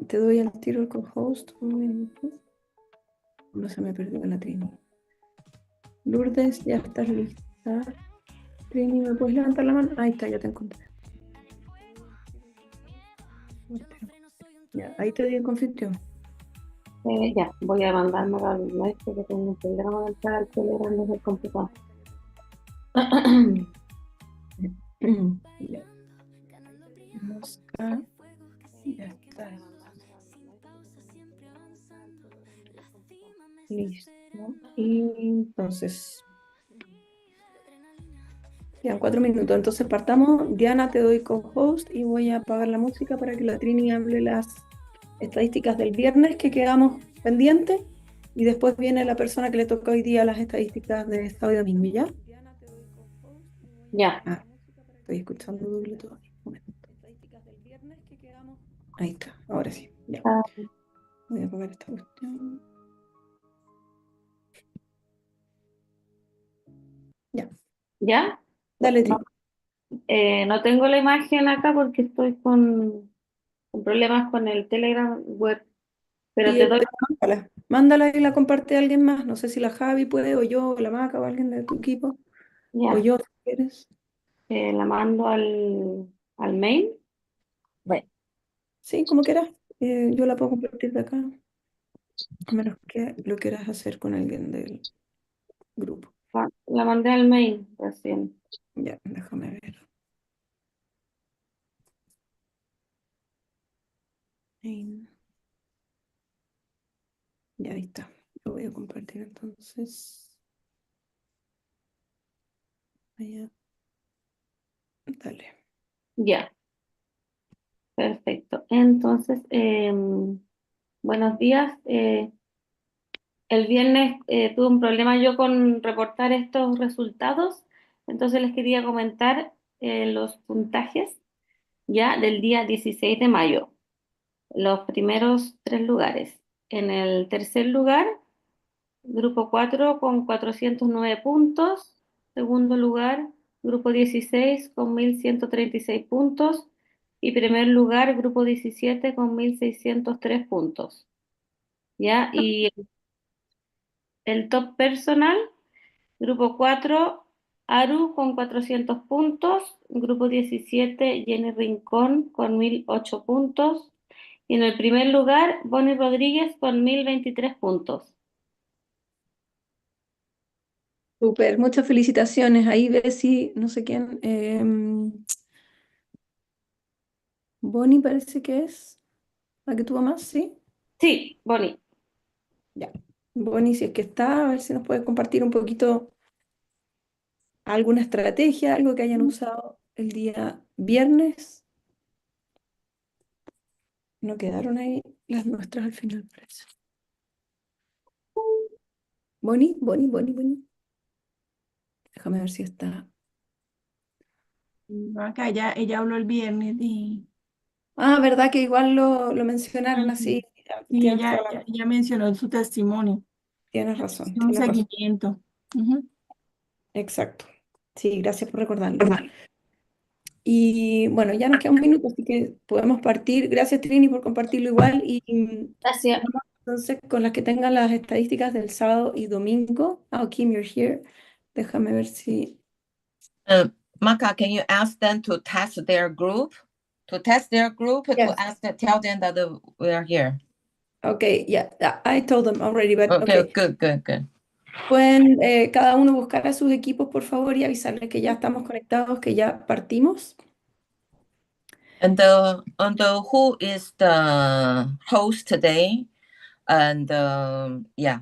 Te doy al tiro el co-host un minuto. No se me perdió la Trini. Lourdes, ya estás lista. Trini, ¿me puedes levantar la mano? Ahí está, ya te encontré. Ya, ahí te di el confitrión. Ya, voy a mandarme a los maestros que tengo un programa de entrar al Telegram desde el computador. Ya, vamos a... Ya está. Listo. Y entonces, quedan 4 minutos. Entonces partamos. Diana, te doy co-host y voy a apagar la música para que la Trini hable las estadísticas del viernes que quedamos pendientes. Y después viene la persona que le toca hoy día las estadísticas de sábado y domingo, ¿ya? Ya. Ah, estoy escuchando doble todavía. Un momento. Ahí está, ahora sí. Ya. Ah, Voy a apagar esta cuestión. Ya. ¿Ya? Dale, No, Trini. no tengo la imagen acá porque estoy con problemas con el Telegram web, pero te doy. Pero mándala y la comparte a alguien más. No sé si la Javi puede, o yo, o la Maca, o alguien de tu equipo, o Ya, yo, si quieres. la mando al mail. Bueno, Sí, como quieras. Yo la puedo compartir de acá, a menos que lo quieras hacer con alguien del grupo. la mandé al mail recién. Ya, déjame ver. Ahí. Ya, ahí está. Lo voy a compartir entonces. Allá. Dale. Ya, perfecto. Entonces, buenos días. El viernes tuve un problema yo con reportar estos resultados, entonces les quería comentar los puntajes ya del día 16 de mayo, los primeros tres lugares. En el tercer lugar, grupo 4 con 409 puntos, segundo lugar, grupo 16 con 1136 puntos y primer lugar, grupo 17 con 1603 puntos. ¿Ya? Y el top personal. Grupo 4 Aru con 400 puntos. Grupo 17 Jenny Rincón con 1008 puntos. Y en el primer lugar, Bonnie Rodríguez con 1023 puntos. Súper, muchas felicitaciones. Ahí ves si, no sé quién, Bonnie parece que es la que tuvo más, ¿sí? Sí, Bonnie. Ya. Bonnie, si es que está, a ver si nos puede compartir un poquito alguna estrategia, algo que hayan usado el día viernes. No quedaron ahí las nuestras al final, parece. Bonnie, Bonnie, Bonnie, Bonnie. Déjame ver si está. Acá ella habló el viernes y Ah, verdad que igual lo mencionaron ujú, así. sí, Tienes toda ella mencionó su testimonio, tienes razón, un tienes razón. seguimiento. Ujú. Exacto. Sí, gracias por recordarlo. Y bueno, ya nos queda un minuto, así que podemos partir. Gracias, Trini, por compartirlo igual. Y Gracias. vamos entonces con las que tengan las estadísticas del sábado y domingo. Oh, Kim, you're here. Déjame ver si. Uh, Maka, can you ask them to test their group? To test their group, to Yes. ask them, tell them that we are here. Okay, yeah, I told them already, but Okay, okay. good. Pueden cada uno buscar a sus equipos, por favor, y avisarles que ya estamos conectados, que ya partimos. And who is the host today? And yeah,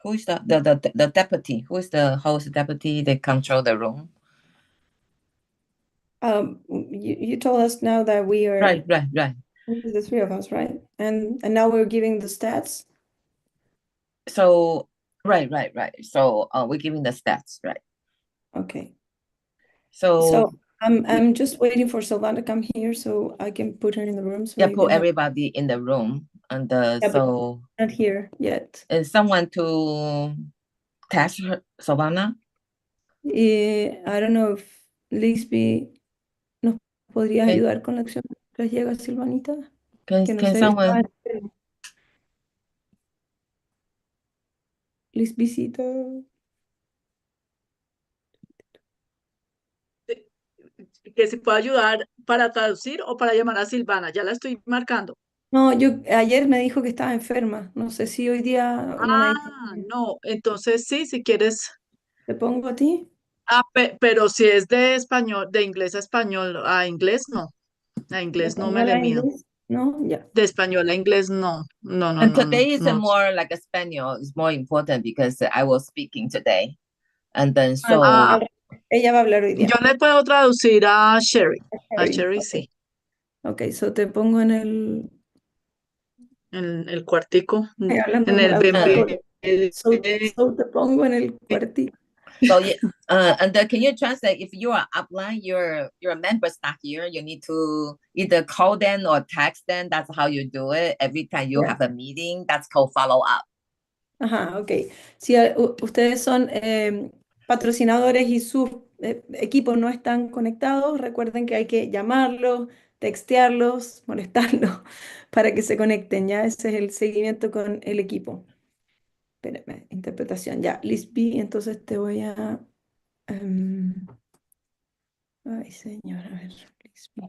who is the deputy? Who is the host deputy? They control the room. You told us now that we are Right. the three of us, right? And now we're giving the stats. So right. So we're giving the stats, right? Okay. So So I'm just waiting for Sylvan to come here so I can put her in the room so yeah, you put can have everybody in the room, and yeah, but so not here yet. someone to test her, Savannah. I don't know if Lisby nos podrías Okay. ayudar con la acción mientras llega Silvanita. que no can sé, estaba someone? enferma. Les visita. Que si puedo ayudar para traducir o para llamar a Silvana. Ya la estoy marcando. No, yo ayer me dijo que estaba enferma. No sé si hoy día no me ha dicho. Ah, no. Entonces sí, si quieres. ¿Te pongo a ti? Ah, pero si es de español, de inglés a español, a inglés no. A ¿De inglés no me español le a mido. inglés? No, ya. De español a inglés no. No, no, And no, no, today is a no. more like a Spaniel. It's more important because I was speaking today. And then Ah, Ah, so ella va a hablar hoy yo día. le puedo traducir a Sherry. A Sherry, Sherry ok. sí. Ok, so te pongo en el. En el cuartico. Estoy hablando En como el la uh, doctora. So te pongo en el cuartito. so yeah, and then can you translate if you are upline, you're a member staff here, you need to either call them or text them. That's how you do it. Every time you Ya. have a meeting, that's called follow up. Ajá, ok. Si ustedes son patrocinadores y sus equipos no están conectados, recuerden que hay que llamarlos, textearlos, molestarlos para que se conecten, ¿ya? Ese es el seguimiento con el equipo. Espérame, interpretación, ya. Lispi, entonces te voy a... ay, señor, a ver, Lispi.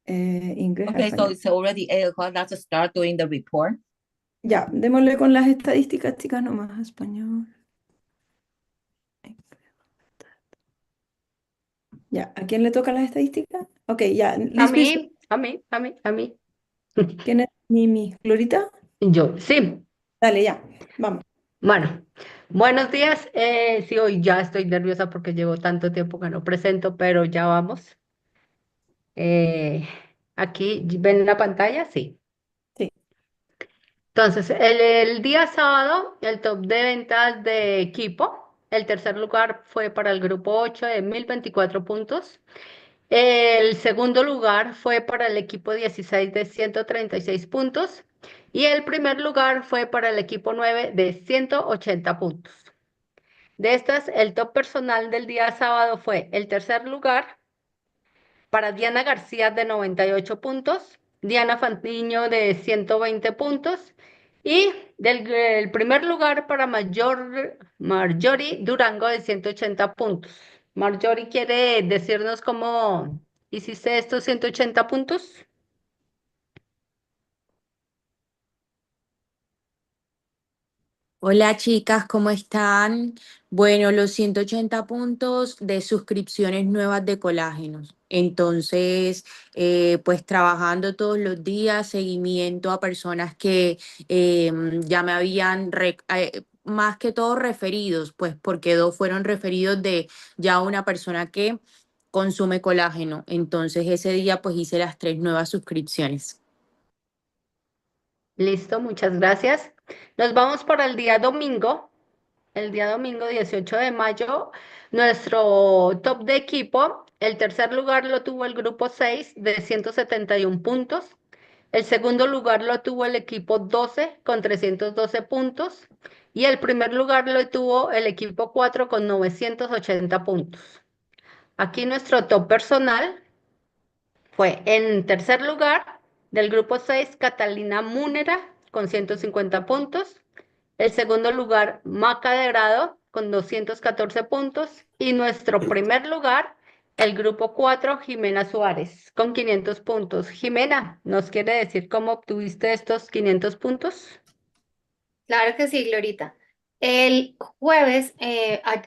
Inglés a Okay, so español. it's already 8 o'clock. Let's start doing the report. Ya, démosle con las estadísticas, chicas, nomás, español. Ya, ¿a quién le toca las estadísticas? Ok, ya, A Lispi, mí, a mí, a mí, a mí. ¿quién es Mimi? ¿Glorita? Yo, sí. Dale, ya, vamos. Bueno, buenos días. Sí, hoy ya estoy nerviosa porque llevo tanto tiempo que no presento, pero ya vamos. Eh, Aquí, ¿ven la pantalla? Sí. Sí, Entonces, el día sábado, el top de ventas de equipo, el tercer lugar fue para el grupo 8 de 1024 puntos. El segundo lugar fue para el equipo 16 de 136 puntos y el primer lugar fue para el equipo 9 de 180 puntos. De estas, el top personal del día sábado fue el tercer lugar para Diana García de 98 puntos, Diana Fantiño de 120 puntos y el primer lugar para Marjorie Durango de 180 puntos. Marjorie quiere decirnos cómo hiciste estos 180 puntos. Hola chicas, ¿cómo están? Bueno, los 180 puntos de suscripciones nuevas de colágenos. Entonces, pues trabajando todos los días, seguimiento a personas que ya me habían, más que todo referidos, pues porque dos fueron referidos de ya una persona que consume colágeno. Entonces, ese día pues hice las 3 nuevas suscripciones. Listo, muchas gracias. Nos vamos para el día domingo. El día domingo 18 de mayo, nuestro top de equipo, el tercer lugar lo tuvo el grupo 6 de 171 puntos. El segundo lugar lo tuvo el equipo 12 con 312 puntos. Y el primer lugar lo tuvo el equipo 4 con 980 puntos. Aquí nuestro top personal fue en tercer lugar del grupo 6 Catalina Múnera con 150 puntos. El segundo lugar, Maca de Grado con 214 puntos. Y nuestro primer lugar, el grupo 4 Jimena Suárez, con 500 puntos. Jimena, ¿nos quiere decir cómo obtuviste estos 500 puntos? Claro que sí, Glorita. El jueves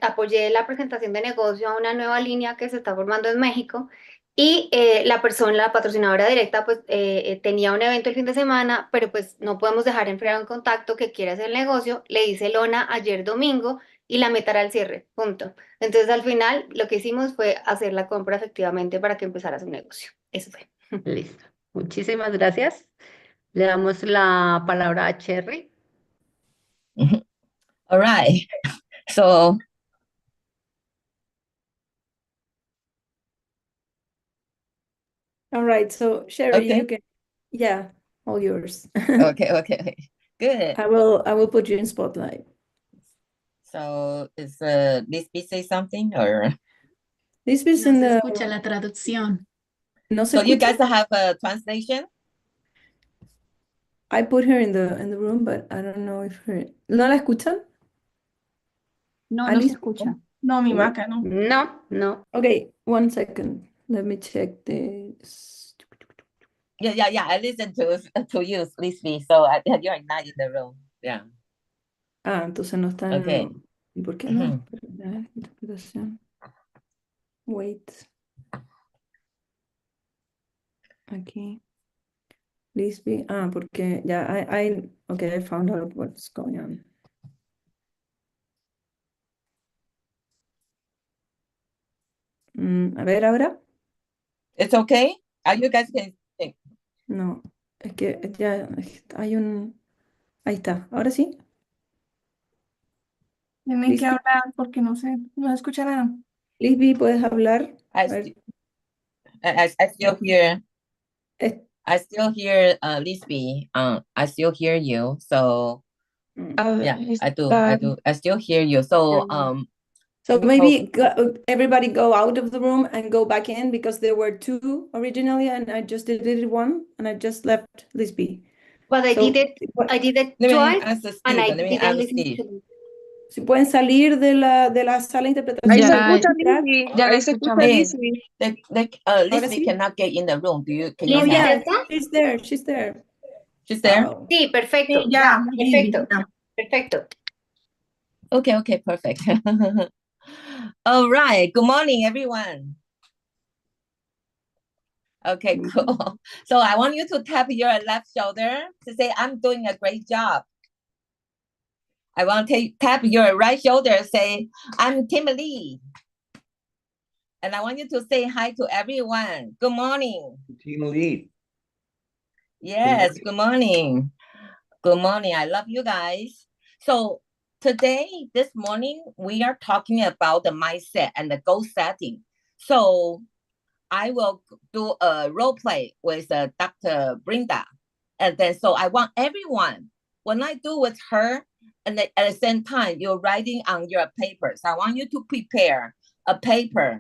apoyé la presentación de negocio a una nueva línea que se está formando en México y la persona, la patrocinadora directa, pues tenía un evento el fin de semana, pero pues no podemos dejar enfriar un contacto que quiere hacer el negocio. Le hice lona ayer domingo y la meta era al cierre, punto. Entonces al final lo que hicimos fue hacer la compra efectivamente para que empezara su negocio. Eso fue. Listo. Muchísimas gracias. Le damos la palabra a Cherry. All right. So all right, so Sherry, you okay, can, yeah, all yours. okay. Good. I will put you in spotlight. So is this say something or Lisby is No in se the. escucha la traducción. No se So you escucha. guys have a translation? I put her in the room, but I don't know if her. ¿No la escuchan? No, no se Alice? escucha. No, mi vaca, no. No, no. Okay, 1 second. Let me check this. Yeah. I listen to you, Lisby. So you're not in the room. Yeah. Ah, entonces no está en el Okay. room. ¿Y por qué no? Espera, interpretación. Wait. Aquí. Lisby. Ah, porque ya, okay, I found out what's going on. A ver, ahora. It's okay? Are you guys can No, es que ya hay un. Ahí está, ahora sí. Tienen que Lisby, hablar porque no sé, no se escucha nada. Lisby, ¿puedes hablar? A I, ver, st I still hear es- Lisby. I still hear you. So mm. yeah, I still hear you. So So we hope maybe everybody go out of the room and go back in because there were two originally, and I just deleted one, and I just left Lisby. But So, I did it let me twice, ask and I Steve. Let me didn't ask listen Steve. to them. si pueden salir de la sala de Ahí se interpretación. Ya, escucha, entrar. Lizzy. ya la Ahí se escucha, escuchamos. Lizzy. Ahora Lisby sí. cannot get in the room. Can you Oh, ¿Lisby hear? yeah, ya está? she's there. She's there. She's there? Oh. Sí, perfecto. Sí, ya, Lisby, Perfecto. ya. Perfecto. Okay, perfect. All right. Good morning, everyone. Okay, cool. So I want you to tap your left shoulder to say, I'm doing a great job. I want to tap your right shoulder and say, I'm Tim Lee. And I want you to say hi to everyone. Good morning. Team lead. Yes, good morning. Good morning. I love you guys. So today, this morning, we are talking about the mindset and the goal setting. So I will do a role play with Dr. Brenda. And then, so I want everyone, when I do with her, and then at the same time, you're writing on your papers. I want you to prepare a paper,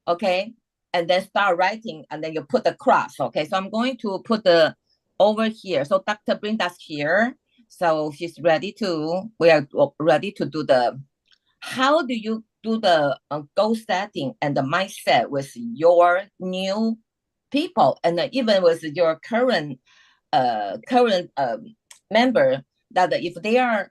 okay? And then start writing, and then you put the cross, okay? So I'm going to put the over here. So Dr. Brinda's here. So she's ready to, we are ready to do the, how do you do the goal setting and the mindset with your new people and even with your current member, that if they are,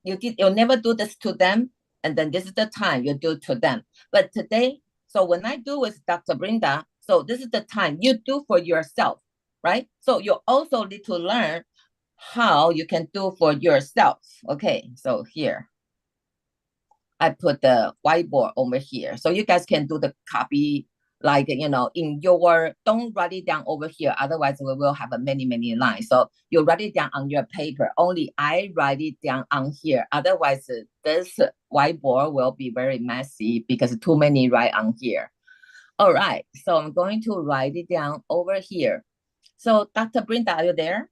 you'll never do this to them, and then this is the time you do to them. But today, so when I do with Dr. Brinda, so this is the time you do for yourself, right? So you also need to learn how you can do for yourself. Okay, so here I put the whiteboard over here, so you guys can do the copy, like, you know, in your, don't write it down over here, otherwise we will have a many lines. So you write it down on your paper. Only I write it down on here, otherwise this whiteboard will be very messy because too many write on here. All right, so I'm going to write it down over here. So Dr. Brenda, are you there?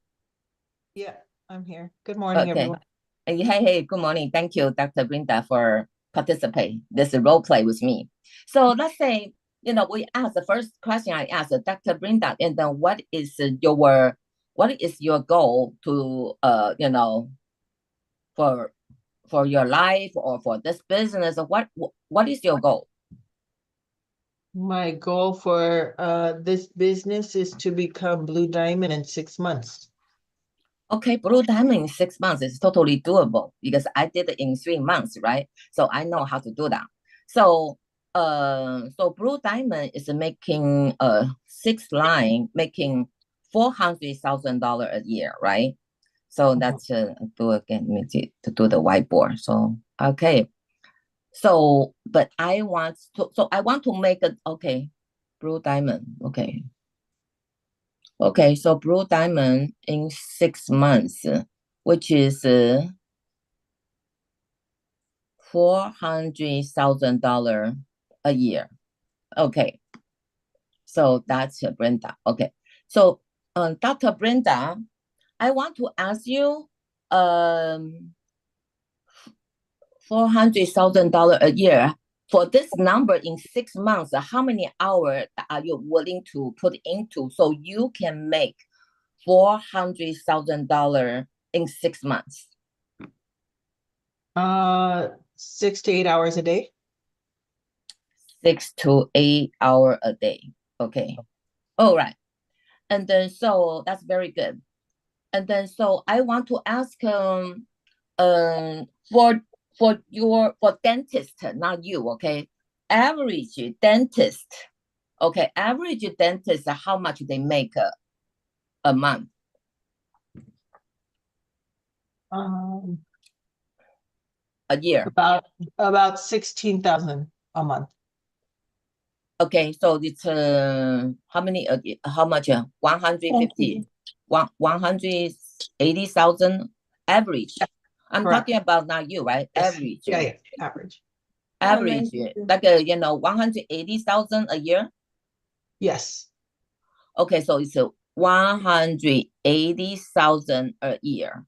Yeah, I'm here. Good morning, Okay. everyone. Hey, good morning. Thank you, Dr. Brenda, for participating this role play with me. So let's say, you know, we asked the first question I asked Dr. Brenda, and then what is your goal to, you know, for your life or for this business? What is your goal? My goal for this business is to become Blue Diamond in 6 months. Okay, Blue Diamond in 6 months is totally doable because I did it in 3 months, right? So I know how to do that. So, so Blue Diamond is making 6 line, making $400,000 a year, right? So that's do again to do the whiteboard. So okay, so but I want to, so I want to make it okay, Blue Diamond, okay. Okay, so Blue Diamond in 6 months, which is $400,000 a year. Okay, so that's Brenda. Okay, so Dr. Brenda, I want to ask you, $400,000 a year for this number in 6 months, how many hours are you willing to put into so you can make $400,000 in 6 months? 6 to 8 hours a day. 6 to 8 hours a day. Okay. All right. And then so that's very good. And then so I want to ask for dentist, not you, okay? Average dentist, okay? Average dentist, how much they make a month? A year. About 16,000 a month. Okay, so it's how many? How much? 150, 180,000 average. I'm Correct. talking about not you, right? Yes. Average. Yeah, average. Average, like 180,000 a year. Yes. Okay, so it's 180,000 a year.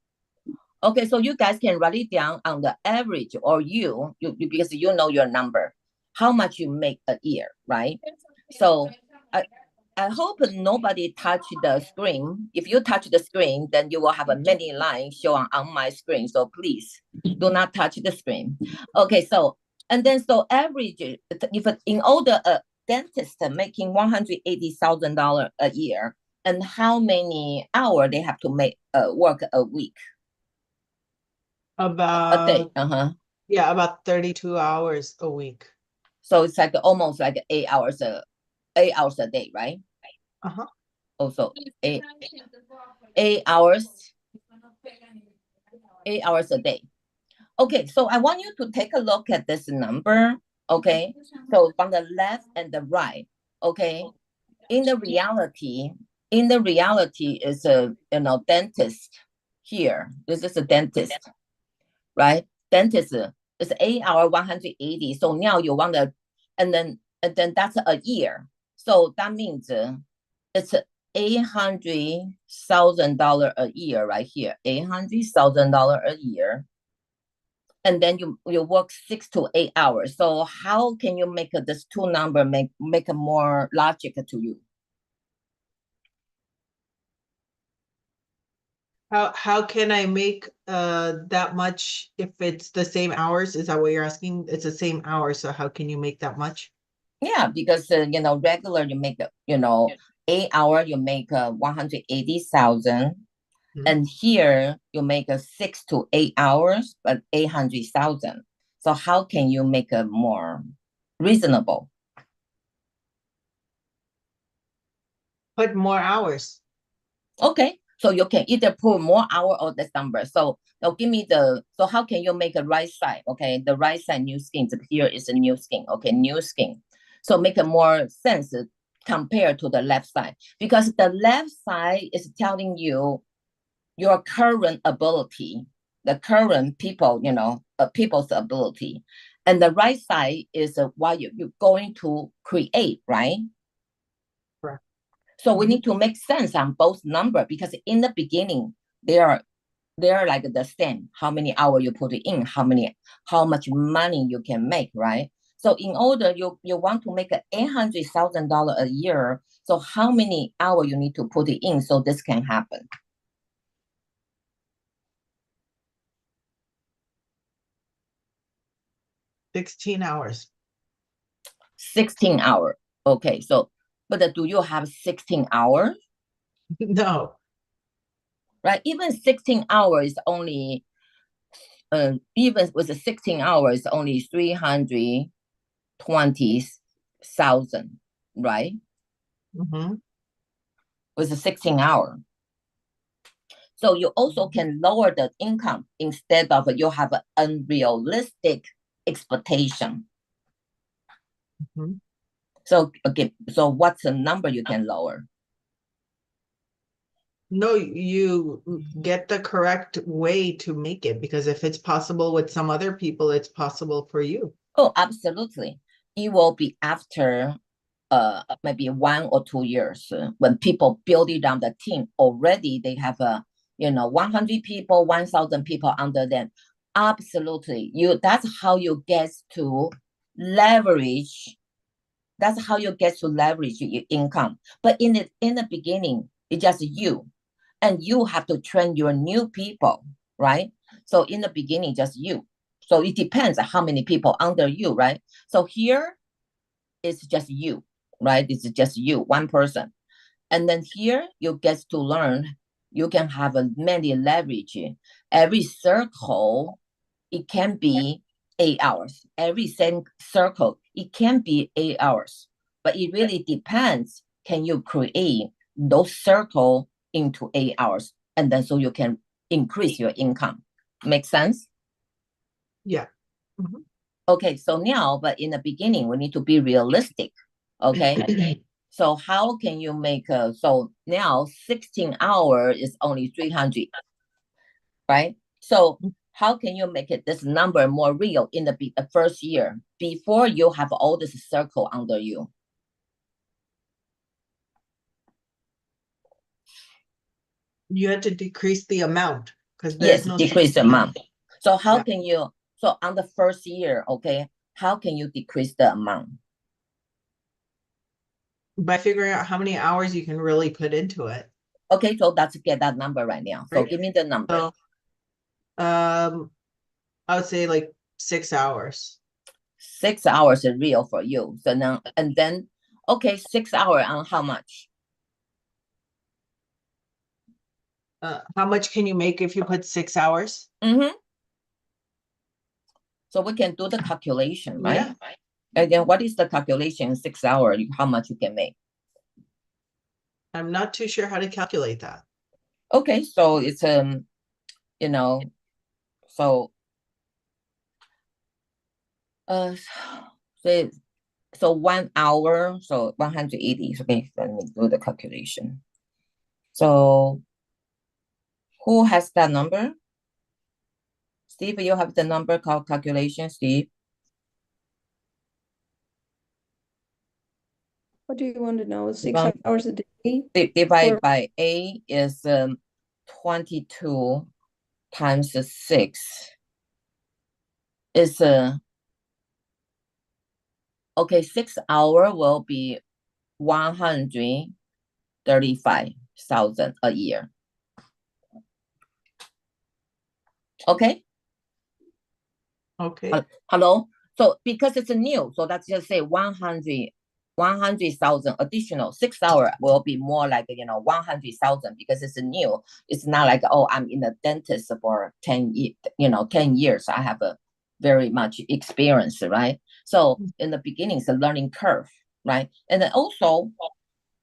Okay, so you guys can write it down on the average, or you because you know your number, how much you make a year, right? So I hope nobody touch the screen. If you touch the screen, then you will have a many lines showing on my screen. So please do not touch the screen. Okay, so and then so average, if in order a dentist making $180,000 a year, and how many hours they have to make work a week? A day. Yeah, about 32 hours a week. So it's like almost like 8 hours a day, right? Also 8 hours, 8 hours a day. Okay, so I want you to take a look at this number. Okay, so from the left and the right. Okay, in the reality is a dentist here. This is a dentist, right? Dentist is 8 hour 180. So now you want to, and then that's a year. So that means it's $800,000 a year right here. $800,000 a year. And then you work 6 to 8 hours. So how can you make this two number make a more logic to you? How can I make that much if it's the same hours? Is that what you're asking? It's the same hours, so how can you make that much? Yeah, because regular you make 8 hour you make 180,000, and here you make 6 to 8 hours, but 800,000. So how can you make a more reasonable? Put more hours. Okay, so you can either put more hour or this number. So now give me so how can you make a right side? Okay, the right side new skin. Here is a new skin. Okay, new skin. So make a more sense compared to the left side, because the left side is telling you your current ability, the current people, people's ability. And the right side is what you're going to create, right? Correct. So we need to make sense on both number, because in the beginning, they are like the same. How many hours you put in, how much money you can make, right? So in order you want to make $800,000 a year, so how many hours you need to put it in so this can happen? 16 hours. 16 hours. Okay, so but do you have 16 hours? No. Right, even 16 hours only. Even with the 16 hours, only 320,000, right? With the 16 hour. So you also can lower the income instead of you have an unrealistic expectation. So okay, so what's the number you can lower? No, you get the correct way to make it, because if it's possible with some other people, it's possible for you. Oh, absolutely. It will be after maybe 1 or 2 years when people build it on the team already. They have 100 people, 1,000 people under them. Absolutely, that's how you get to leverage. That's how you get to leverage your income. But in the beginning, it's just you, and you have to train your new people, right? So in the beginning, just you. So it depends on how many people under you, right? So here, it's just you, right? It's just you, one person. And then here, you get to learn. You can have many leverage. Every circle, it can be 8 hours. Every same circle, it can be 8 hours. But it really depends. Can you create those circle into 8 hours? And then so you can increase your income. Make sense? Yeah. Mhm. Okay, so now, but in the beginning, we need to be realistic. Okay. So how can you make so now 16 hours is only 300, right? So how can you make it this number more real in the first year before you have all this circle under you? You had to decrease the amount because Yes, there's no decrease the amount. So how Yeah. can you, so on the first year, okay, how can you decrease the amount? by figuring out how many hours you can really put into it. Okay, so let's get that number right now. So Right. give me the number. So, I would say like 6 hours. 6 hours is real for you. So now, and then, okay, 6 hours on how much? How much can you make if you put 6 hours? Mm-hmm. So we can do the calculation, right? Yeah. And then what is the calculation in 6 hours, how much you can make? I'm not too sure how to calculate that. Okay, so it's you know, so so so 1 hour, so 180. Okay, let me do the calculation. So who has that number? Steve, you have the number called calculation, Steve? What do you want to know? 6 Well, hours a day? Divide by A is 22 times 6 is okay, 6 hour will be 135,000 a year. Okay. Okay. Hello. So because it's new, so let's just say 100,000 additional. 6 hour will be more like 100,000 because it's new. It's not like, oh, I'm in the dentist for 10 years. I have a very much experience, right? So in the beginning, it's a learning curve, right? And then also,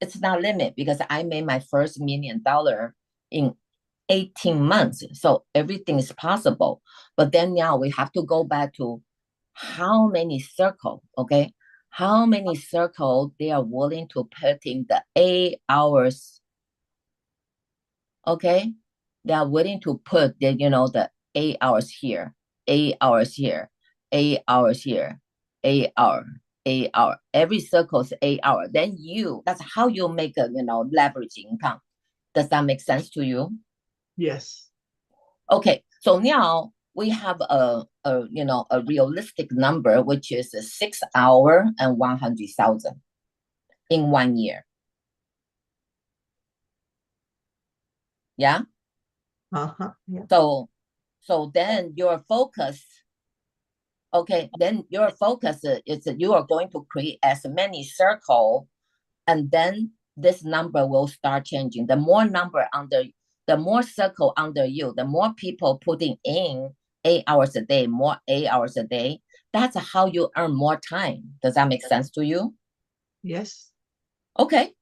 it's not limit because I made my first $1 million in 18 months. So everything is possible. But then now we have to go back to how many circle, okay? How many circle they are willing to put in the 8 hours, okay? They are willing to put the 8 hours here, 8 hours here, 8 hours here, 8 hour, 8 hour. Every circle is 8 hours. Then that's how you make a leverage income. Does that make sense to you? Yes. Okay, so now we have a realistic number, which is 6 hour and 100,000 in 1 year. Yeah. Yeah. So then your focus. Okay, then your focus is that you are going to create as many circle, and then this number will start changing. The more circle under you, the more people putting in 8 hours a day, more 8 hours a day. That's how you earn more time. Does that make sense to you? Yes. Okay.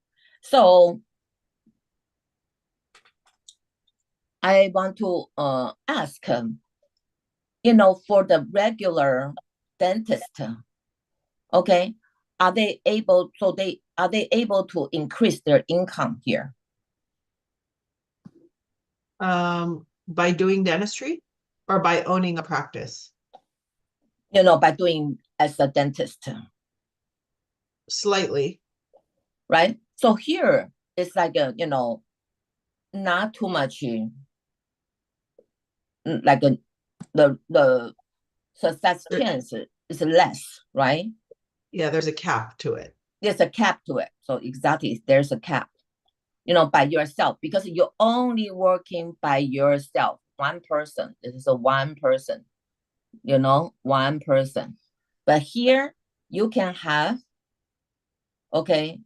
So I want to ask, for the regular dentist, okay, are they able to increase their income here? By doing dentistry or by owning a practice? By doing as a dentist. Slightly. Right? So here it's like not too much like the success chance is less, right? Yeah, there's a cap to it. There's a cap to it. So exactly, there's a cap, by yourself, because you're only working by yourself, one person. This is a one person, one person. But here you can have, okay,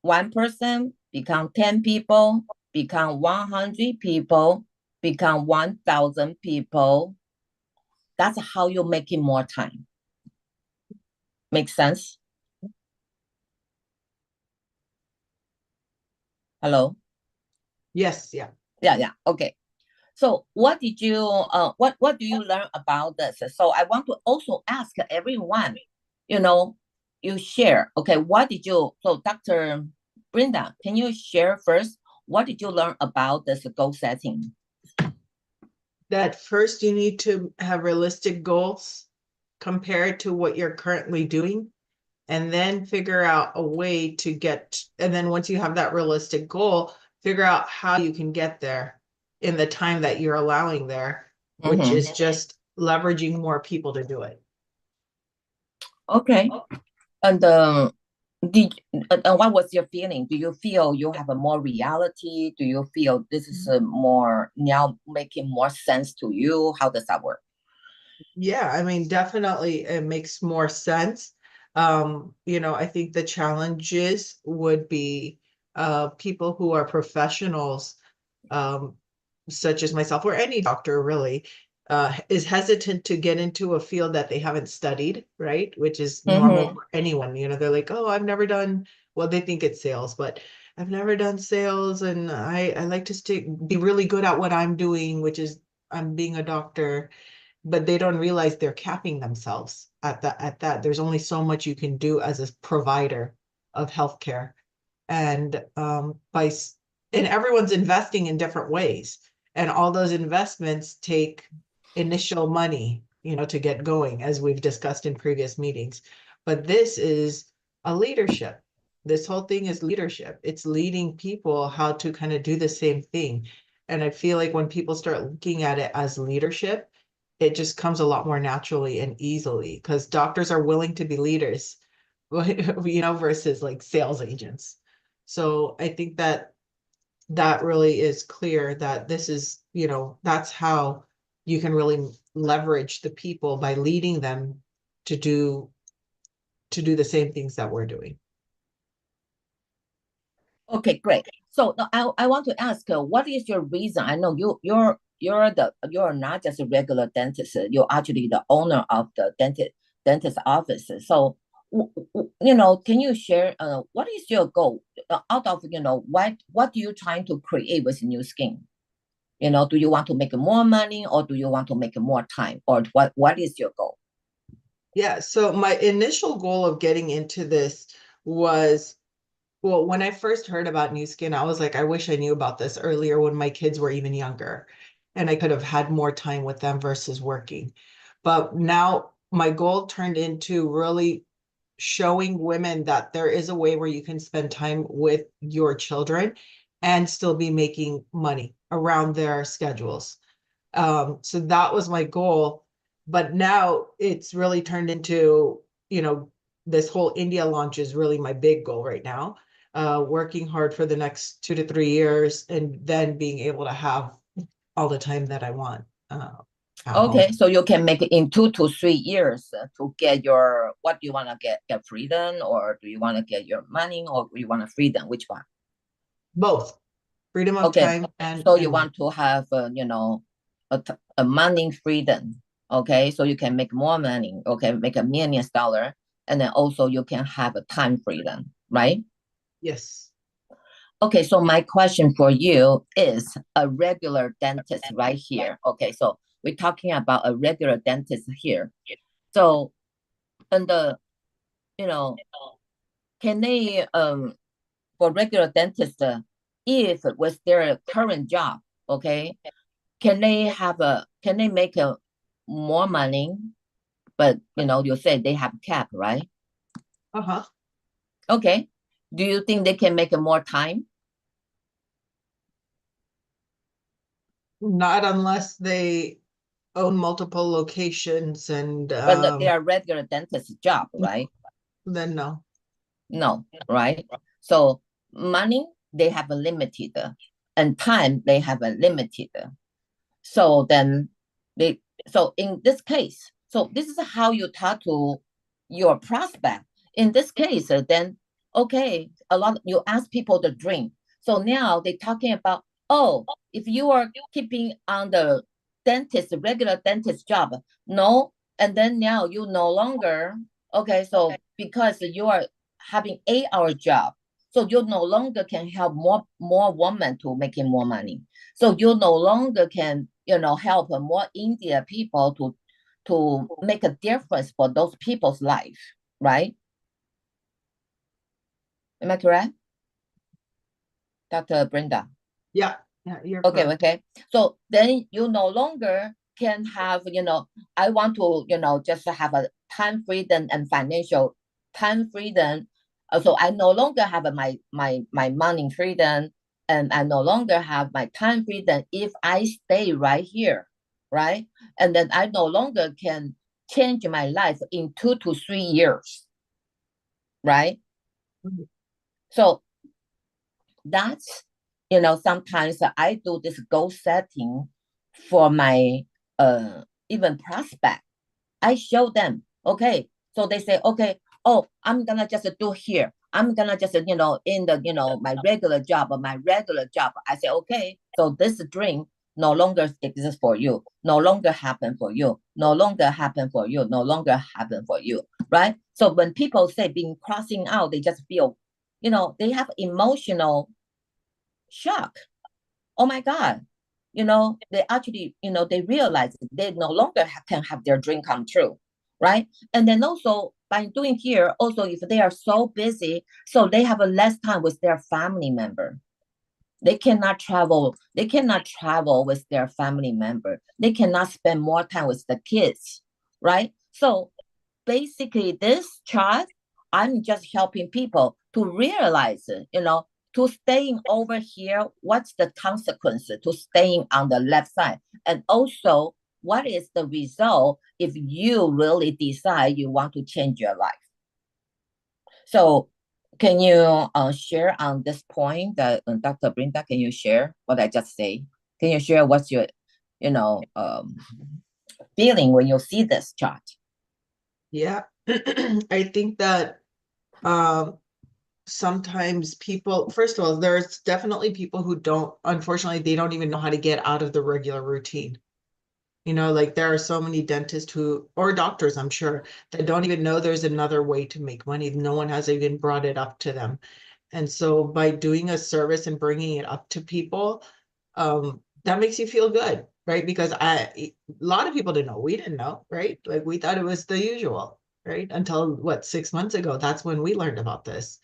one person become 10 people, become 100 people, become 1,000 people. That's how you're making more time. Make sense? Hello? Yes, yeah. Yeah. Okay. So what did you what do you learn about this? So I want to also ask everyone, you share. Okay, what did you so Dr. Brenda, can you share first? What did you learn about this goal setting? That first you need to have realistic goals compared to what you're currently doing, and then figure out a way to get, and then once you have that realistic goal, figure out how you can get there in the time that you're allowing there, which is just leveraging more people to do it. Okay. And what was your feeling? Do you feel you have a more reality? Do you feel this is a more now making more sense to you? How does that work? Yeah, I mean, definitely it makes more sense. I think the challenges would be people who are professionals, such as myself or any doctor really, is hesitant to get into a field that they haven't studied, right? Which is normal for anyone. They're like, oh, I've never done, well, they think it's sales, but I've never done sales, and I like to be really good at what I'm doing, which is I'm being a doctor. But they don't realize they're capping themselves at that. There's only so much you can do as a provider of healthcare. And and everyone's investing in different ways. And all those investments take initial money, to get going, as we've discussed in previous meetings. But this is a leadership. This whole thing is leadership. It's leading people how to kind of do the same thing. And I feel like when people start looking at it as leadership, it just comes a lot more naturally and easily, because doctors are willing to be leaders, versus like sales agents. So I think that really is clear that this is, that's how you can really leverage the people, by leading them to do the same things that we're doing. Okay, great. So I want to ask, what is your reason? I know you're not just a regular dentist. You're actually the owner of the dentist office. So can you share what is your goal out of what do you trying to create with New Skin? Do you want to make more money, or do you want to make more time, or what is your goal? Yeah, so my initial goal of getting into this was, well, when I first heard about New Skin, I was like, I wish I knew about this earlier when my kids were even younger, and I could have had more time with them versus working. But now my goal turned into really showing women that there is a way where you can spend time with your children and still be making money around their schedules. So that was my goal. But now it's really turned into, this whole India launch is really my big goal right now. Working hard for the next 2 to 3 years, and then being able to have all the time that I want. Okay, so you can make it in 2 to 3 years to get what do you want to get freedom, or do you want to get your money, or you want freedom? Which one? Both. Freedom of time and so you want to have a money freedom. Okay, so you can make more money. Okay, make $1 million, and then also you can have a time freedom, right? Yes. Okay, so my question for you is a regular dentist right here. Okay, so we're talking about a regular dentist here. So, and can they for regular dentists, if with their current job, okay, can they make more money? But you say they have cap, right? Uh-huh. Okay. Do you think they can make more time? Not unless they own multiple locations and But they are regular dentist job, right? then no. No, right? So money, they have a limited, and time, they have a limited. So then so in this case, so this is how you talk to your prospect. In this case, then, okay, you ask people to drink. So now they're talking about, oh, if you are keeping on the regular dentist job, no, and then now you no longer, okay, so because you are having 8-hour job, so you no longer can help more women to making more money. So you no longer can, help more India people to make a difference for those people's life, right? Am I correct, Dr. Brenda? Yeah, you're Okay, correct. okay. So then you no longer can have, I want to, just have a time freedom and financial time freedom. So I no longer have my money freedom, and I no longer have my time freedom if I stay right here, right? And then I no longer can change my life in 2 to 3 years, right? Mhm. So that's, sometimes I do this goal setting for my even prospect. I show them, okay, so they say, okay, oh, I'm gonna just do here, I'm gonna just, in the, my regular job, I say, okay, so this dream no longer exists for you, no longer happen for you, no longer happen for you, no longer happen for you, right? So when people say being crossing out, they just feel, they have emotional shock. Oh my God. They actually, they realize they no longer can have their dream come true. Right. And then also by doing here, also if they are so busy, so they have a less time with their family member. They cannot travel. They cannot travel with their family member. They cannot spend more time with the kids. Right. So basically this chart, I'm just helping people to realize, to staying over here, what's the consequence to staying on the left side? And also, what is the result if you really decide you want to change your life? So can you share on this point that Dr. Brinda, can you share what I just say? Can you share what's your, feeling when you see this chart? Yeah. I think that um sometimes people, first of all, there's definitely people who don't, unfortunately, they don't even know how to get out of the regular routine. Like there are so many dentists who, or doctors, I'm sure, that don't even know there's another way to make money. No one has even brought it up to them. And so by doing a service and bringing it up to people, that makes you feel good, right? Because a lot of people didn't know. We didn't know, right? Like we thought it was the usual, right? Until what, 6 months ago, that's when we learned about this.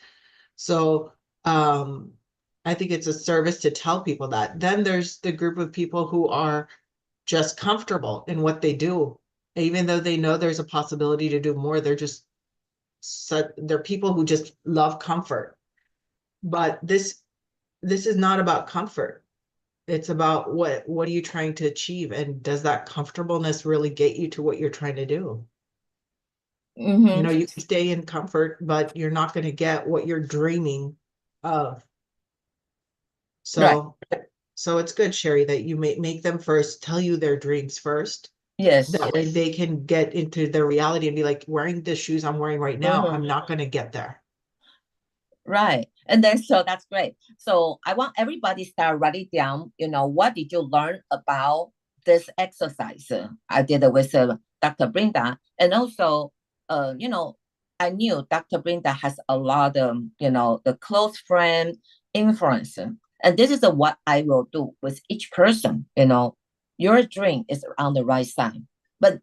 So I think it's a service to tell people that. Then there's the group of people who are just comfortable in what they do. Even though they know there's a possibility to do more, they're people who just love comfort. But this is not about comfort. It's about what are you trying to achieve, and does that comfortableness really get you to what you're trying to do? Mm-hmm. You can stay in comfort, but you're not going to get what you're dreaming of. Right. So it's good, Sherry, that you make them first, tell you their dreams first. Yes. That way they can get into their reality and be like, wearing the shoes I'm wearing right now, I'm not going to get there. Right. And then, so that's great. So I want everybody start writing down, what did you learn about this exercise I did it with Dr. Brinda. And also, I knew Dr. Brinda has a lot of, the close friend influence. And this is what I will do with each person. Your dream is on the right side. But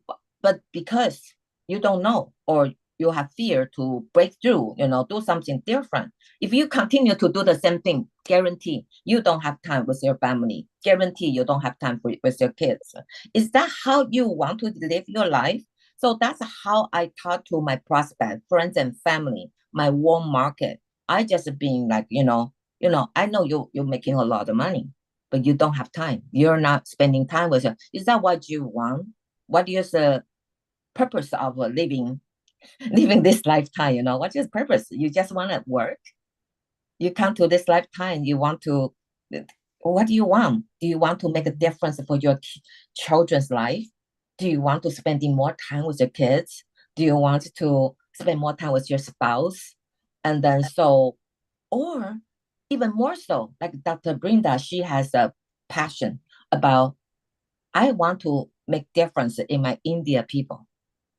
because you don't know, or you have fear to break through, do something different. If you continue to do the same thing, guarantee you don't have time with your family. Guarantee you don't have time with your kids. Is that how you want to live your life? So that's how I talk to my prospect, friends and family, my warm market. I just being like, I know you're making a lot of money, but you don't have time. You're not spending time with her. Is that what you want? what is the purpose of living this lifetime? You know, what is purpose? You just want to work. You come to this lifetime, you want to, what do you want? Do you want to make a difference for your children's life? Do you want to spending more time with your kids? Do you want to spend more time with your spouse? And then so, or even more so, like Dr. Brinda, she has a passion about, I want to make difference in my India people,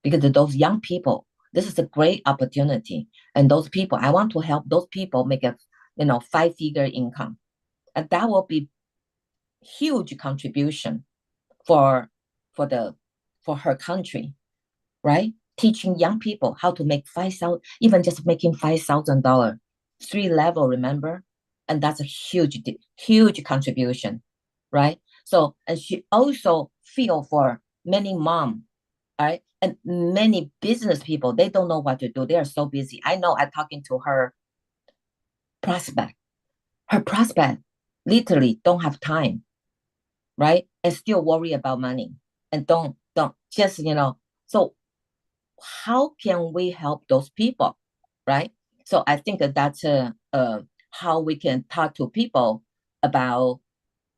because those young people, this is a great opportunity. And those people, I want to help those people make a, 5-figure income. And that will be huge contribution for her country, right? Teaching young people how to make 5,000, even just making $5,000, 3 level, remember? And that's a huge contribution, right? So, and she also feel for many mom, right? And many business people, they don't know what to do. They are so busy. I know I'm talking to her prospect. Her prospect literally don't have time, right? And still worry about money and don't just, so how can we help those people, right? So I think that's how we can talk to people about,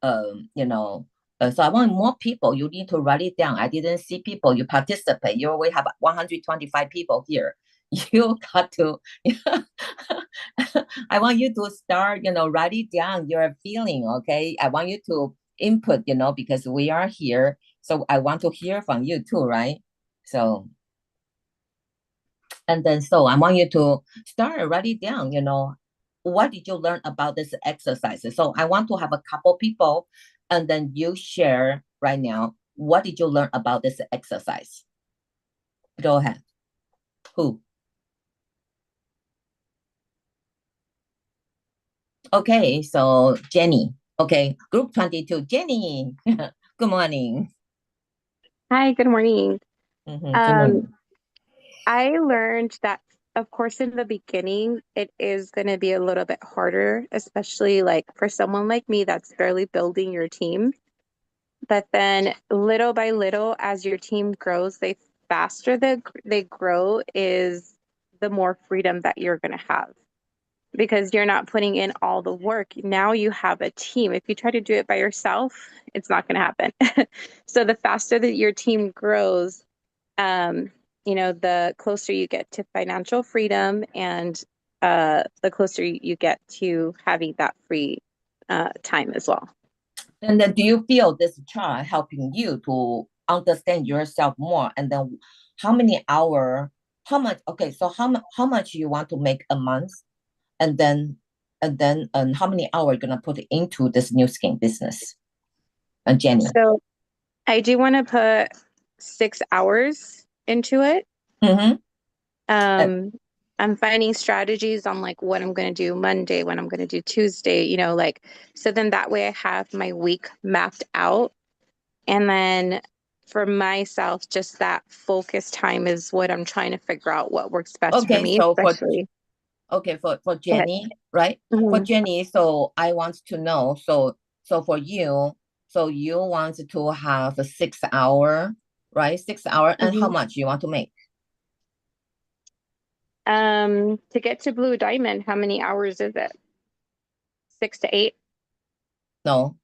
you know, so I want more people. You need to write it down. I didn't see people. You participate. We have 125 people here. You got to, I want you to start, write it down, your feeling, okay? I want you to input, because we are here. So I want to hear from you too, right? So, and then so I want you to start, write it down, what did you learn about this exercise? So I want to have a couple people, and then you share right now, what did you learn about this exercise? Go ahead. Who? Okay, so Jenny. Okay, group 22, Jenny. Good morning. Hi, good morning. Good morning. I learned that, of course, in the beginning, it is going to be a little bit harder, especially like for someone like me that's barely building your team. But then little by little, as your team grows, the faster that they grow is the more freedom that you're going to have, because you're not putting in all the work. Now you have a team. If you try to do it by yourself, it's not going to happen. So the faster that your team grows, the closer you get to financial freedom, and the closer you get to having that free time as well. And then do you feel this chart helping you to understand yourself more? And then how many hour, how much, okay, so how much you want to make a month? And then how many hours you're gonna put into this new skin business? And Jenny. So I do want to put 6 hours into it. I'm finding strategies on like what I'm going to do Monday, what I'm going to do Tuesday, so then that way I have my week mapped out. And then for myself, just that focus time is what I'm trying to figure out what works best for me, so especially. For Jenny, right? For Jenny, so I want to know, so for you, so you want to have a 6 hour, right? 6 hour, and how much you want to make? To get to Blue Diamond, how many hours is it? 6 to 8? No,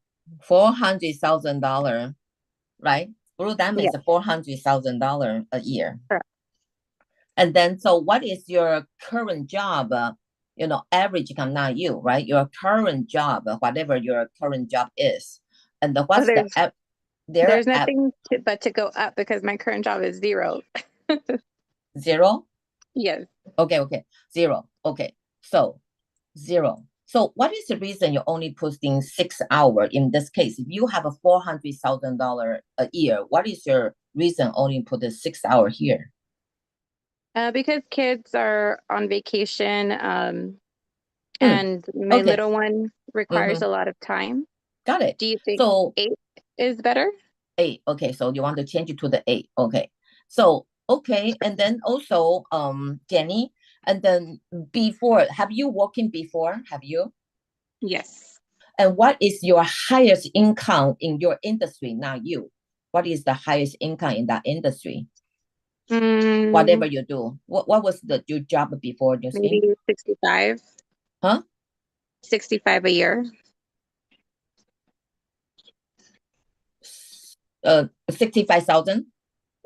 $400,000, right? Blue Diamond is $400,000 a year. Correct. And then, so what is your current job? Average income, not you, right? Your current job, whatever your current job is, and what's there's nothing but to go up, because my current job is 0. 0? Yes. Okay. 0. Okay. So 0. So what is the reason you're only putting 6 hours in this case? If you have a $400,000 a year, what is your reason only put the 6 hours here? Because kids are on vacation, and my little one requires a lot of time. Got it. Do you think so 8 is better? 8. Okay, so you want to change it to the 8. Okay. So okay, and then also Jenny, and then before, have you working before? Have you? Yes. And what is your highest income in your industry? Not you. what is the highest income in that industry? Whatever you do. What was your job before this thing? Maybe 65. Huh? 65 a year. 65,000?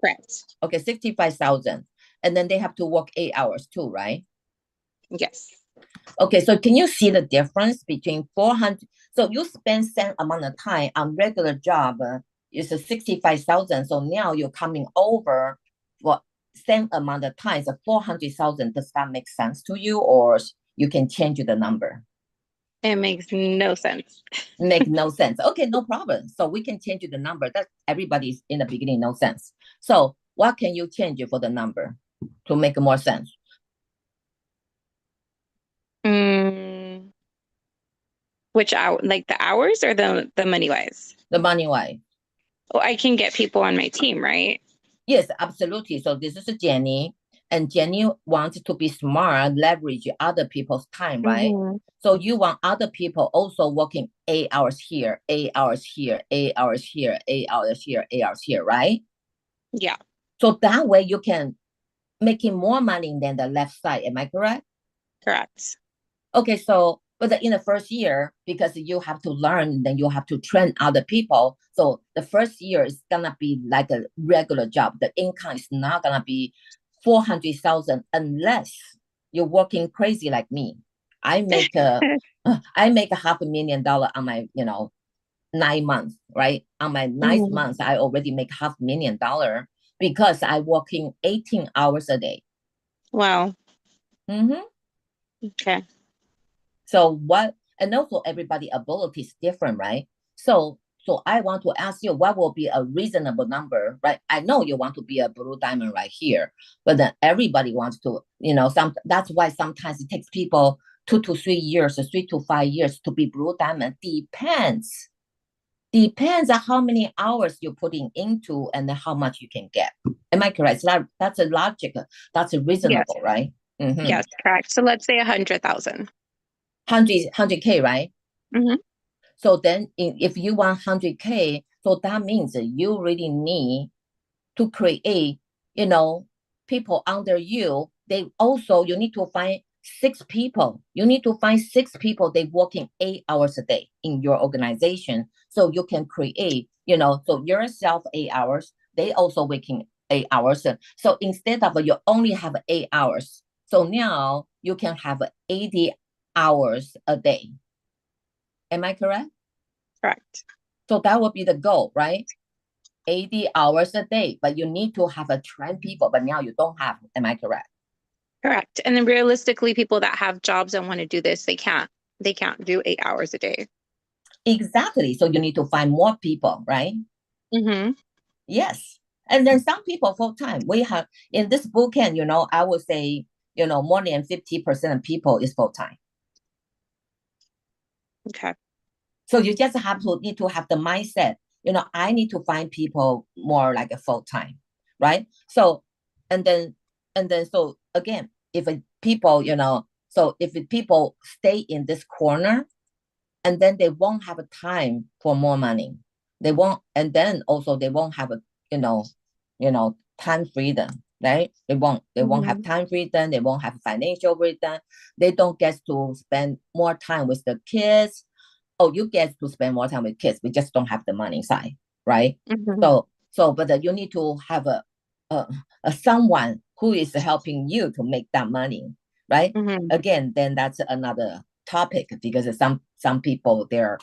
Correct. Okay, 65,000. And then they have to work 8 hours too, right? Yes. Okay, so can you see the difference between 400? So you spend same amount of time on regular job, is 65,000. So now you're coming over for same amount of time, so 400,000. Does that make sense to you, or you can change the number? It makes no sense. Make no sense. Okay, no problem. So we can change the number. That everybody's in the beginning, no sense. So what can you change for the number to make more sense? Which hour, like the hours or the money wise? The money wise. Well, I can get people on my team, right? Yes, absolutely. So this is Jenny, and Jenny wants to be smart, leverage other people's time, right? So you want other people also working 8 hours here, 8 hours here, 8 hours here, 8 hours here, 8 hours here, right? Yeah. So that way you can making more money than the left side. Am I correct? Correct. Okay, so but in the first year, because you have to learn, then you have to train other people. So the first year is gonna be like a regular job. The income is not gonna be 400,000 unless you're working crazy like me. I make $500,000 on my 9 months, right? On my ninth month, I already make $500,000 because I working 18 hours a day. Wow. Mm-hmm. Okay. So what, and also everybody ability is different, right? So I want to ask you, what will be a reasonable number, right? I know you want to be a blue diamond right here, but then everybody wants to, that's why sometimes it takes people 2 to 3 years, 3 to 5 years to be blue diamond. Depends on how many hours you're putting into and then how much you can get. Am I correct? So that's a logic. That's a reasonable, Yes. right? Mm-hmm. Yes, correct. So let's say 100,000. 100K, right? Mm-hmm. So then if you want 100K, so that means that you really need to create, people under you. You need to find 6 people. You need to find 6 people, they working 8 hours a day in your organization. So you can create, so yourself 8 hours, they also working 8 hours. So instead of you only have 8 hours, so now you can have 80 hours a day. Am I correct? Correct. So that would be the goal, right? 80 hours a day, but you need to have a trained people, but now you don't have. Am I correct? Correct. And then realistically, people that have jobs and want to do this, they can't do 8 hours a day. Exactly. So you need to find more people, right? Mm-hmm. Yes. And then some people full time. We have in this bootcamp, I would say, more than 50% of people is full time. Okay. So you just need to have the mindset, I need to find people more like a full time, right? So, and then, so again, if people, so if people stay in this corner, and then they won't have a time for more money. They won't, and then also they won't have a, time freedom, right? They won't have time freedom. They won't have financial freedom. They don't get to spend more time with the kids. Oh, you get to spend more time with kids. We just don't have the money side, right? But you need to have a someone who is helping you to make that money, right? Again, then that's another topic, because some people they're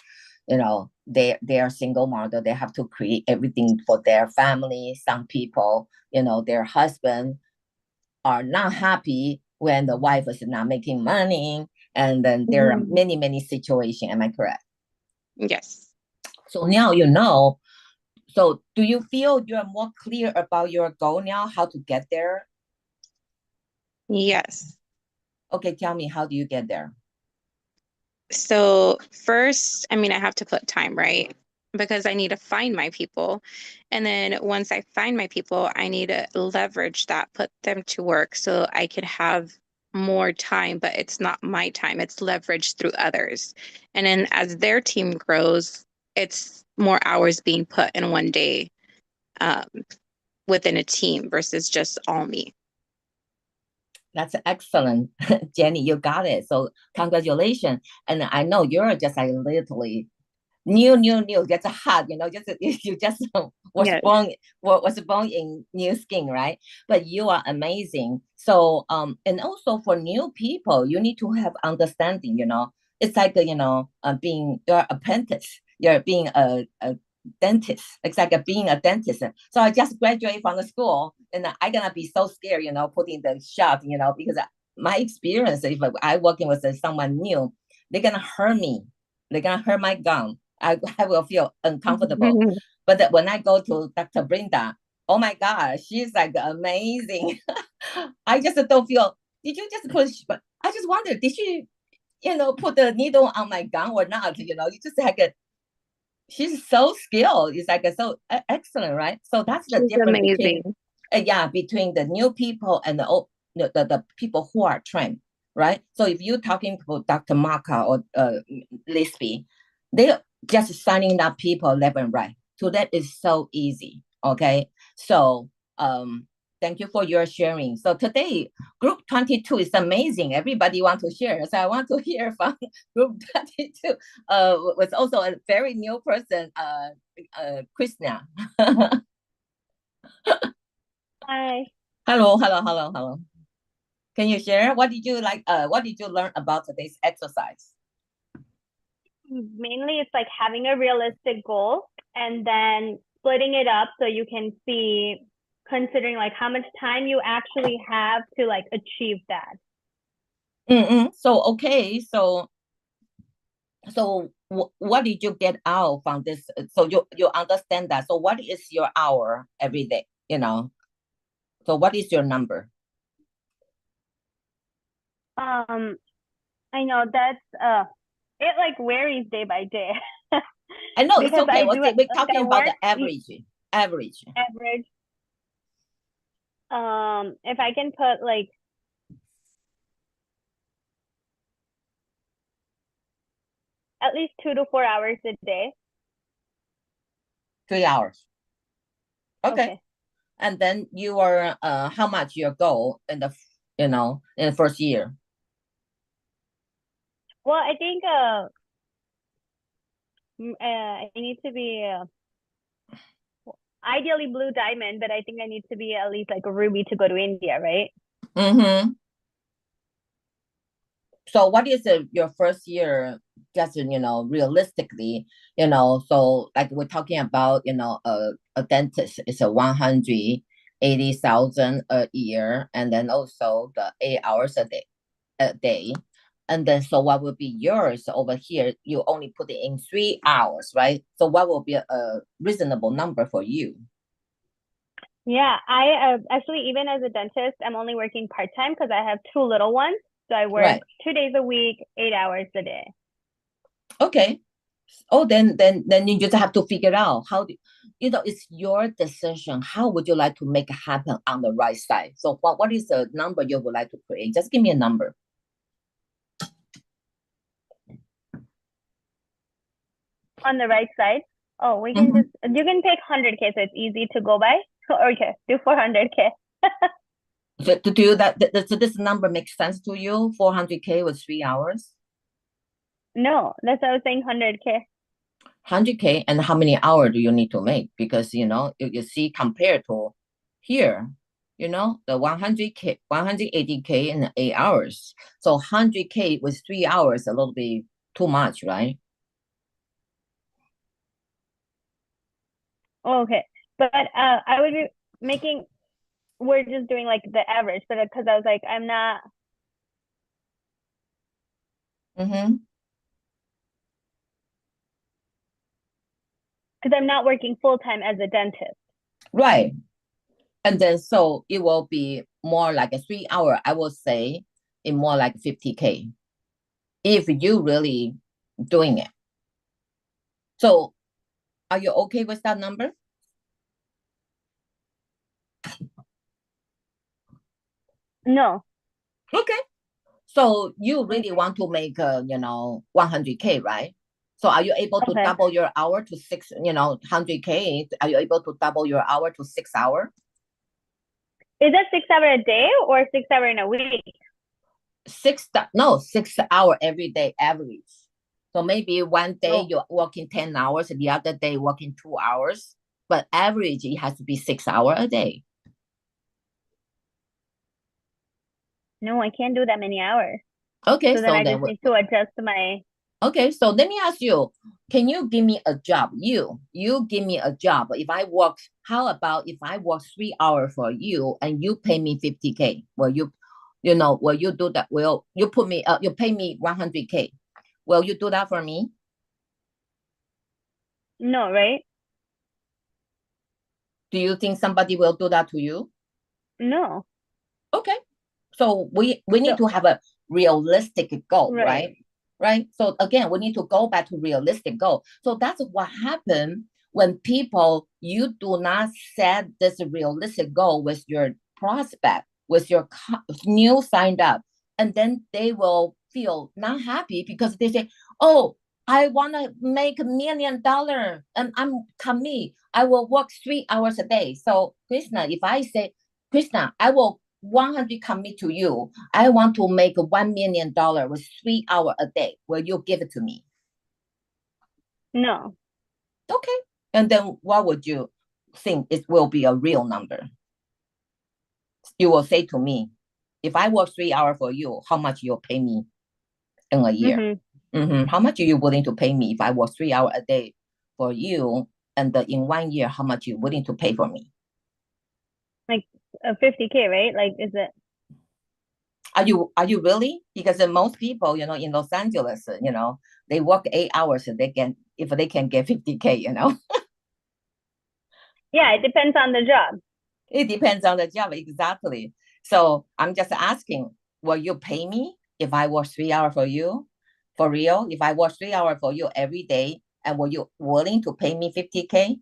single mother. They have to create everything for their family. Some people, their husband are not happy when the wife is not making money, and then there are many situations. Am I correct? Yes. So now so do you feel you're more clear about your goal now, how to get there? Yes. Okay, tell me, how do you get there? So first, I have to put time, right? Because I need to find my people. And then once I find my people, I need to leverage that, put them to work so I can have more time, but it's not my time. It's leveraged through others. And then as their team grows, it's more hours being put in one day. within a team versus just all me. That's excellent. Jenny, you got it. So congratulations. And I know you're just like literally new, just hot, just you just was Yes. born in new skin, right? But you are amazing. So and also for new people, you need to have understanding, it's like being your apprentice, you're being a dentist. It's like being a dentist. So I just graduated from the school, and I'm gonna be so scared, putting the shot, because my experience, if I working with someone new, they're gonna hurt me. They're gonna hurt my gum. I will feel uncomfortable. But when I go to Dr. Brenda, oh my God, she's like amazing. I just don't feel. Did you just push? But I just wonder, did she, put the needle on my gum or not? You just like a. She's so skilled. It's like so excellent, right? So that's the She's difference amazing. between the new people and the old, the people who are trained, right? So if you're talking to Dr. Marka or Lisby, they just signing up people left and right. So that is so easy. Okay. So thank you for your sharing. So today, group 22 is amazing. Everybody want to share. So I want to hear from group 22. Was also a very new person, Krishna. Hi. Hello. Can you share what did you like? What did you learn about today's exercise? Mainly, it's like having a realistic goal and then splitting it up so you can see, considering like how much time you actually have to like achieve that. So okay, so what did you get out from this? So you understand that. So what is your hour every day? So what is your number? I know that's it like varies day by day. I know it's Because okay. I We're talking about work the average. average. If I can put like at least 2 to 4 hours a day. 3 hours. Okay. And then you are how much your goal in the in the first year? Well, I think I need to be ideally blue diamond, but I think I need to be at least like a ruby to go to India, right? So what is your first year, just realistically, so like we're talking about, a dentist is a 180,000 a year, and then also the 8 hours a day. And then so what would be yours over here? You only put it in 3 hours, right? So what will be a reasonable number for you? Yeah, I actually, even as a dentist, I'm only working part-time because I have 2 little ones. So I work 2 days a week, 8 hours a day. Okay. Oh, then you just have to figure out how it's your decision. How would you like to make it happen on the right side? So what is the number you would like to create? Just give me a number. On the right side? Oh, we can just, you can take 100K, so it's easy to go by. Okay, do 400K. So to you, so this number makes sense to you? 400K with 3 hours? No, that's what I was saying, 100K. 100K, and how many hours do you need to make? Because you see, compared to here, the 100K, 180K in 8 hours. So 100K with 3 hours, a little bit too much, right? Okay, but I would be making, we're just doing like the average, but because I was like, I'm not. Because I'm not working full-time as a dentist. Right. And then so it will be more like a 3 hour, I will say, in more like 50K if you really doing it. So are you okay with that number? No. Okay. So you really want to make 100K, right? So are you able to Okay. double your hour to 100K? Are you able to double your hour to 6 hours? Is that 6 hours a day or 6 hours in a week? 6 hours every day average. So maybe one day you're working 10 hours, the other day working 2 hours, but average it has to be 6 hours a day. No, I can't do that many hours. Okay, so then I just need to adjust my. Okay, so let me ask you, can you give me a job? You give me a job. How about if I work 3 hours for you and you pay me 50K? Will you do that? Will you you pay me 100K? Will you do that for me? No, right? Do you think somebody will do that to you? No. Okay. So we need to have a realistic goal, right? Right. So again, we need to go back to realistic goal. So that's what happened when you do not set this realistic goal with your prospect, with your new signed up, and then they will feel not happy because they say, oh, I want to make $1 million and I'm commit. I will work 3 hours a day. So Krishna, if I say, Krishna, I will 100 commit to you. I want to make $1 million with 3 hours a day. Will you give it to me? No. Okay. And then what would you think it will be a real number? You will say to me, if I work 3 hours for you, how much you'll pay me in a year? How much are you willing to pay me if I work 3 hours a day for you? And in 1 year, how much you willing to pay for me? Like 50K, right? Like, is it? Are you really? Because most people, in Los Angeles, they work 8 hours, if they can get 50K, Yeah, it depends on the job. It depends on the job, exactly. So I'm just asking, will you pay me if I work 3 hours for you? For real? If I work 3 hours for you every day, and were you willing to pay me 50K?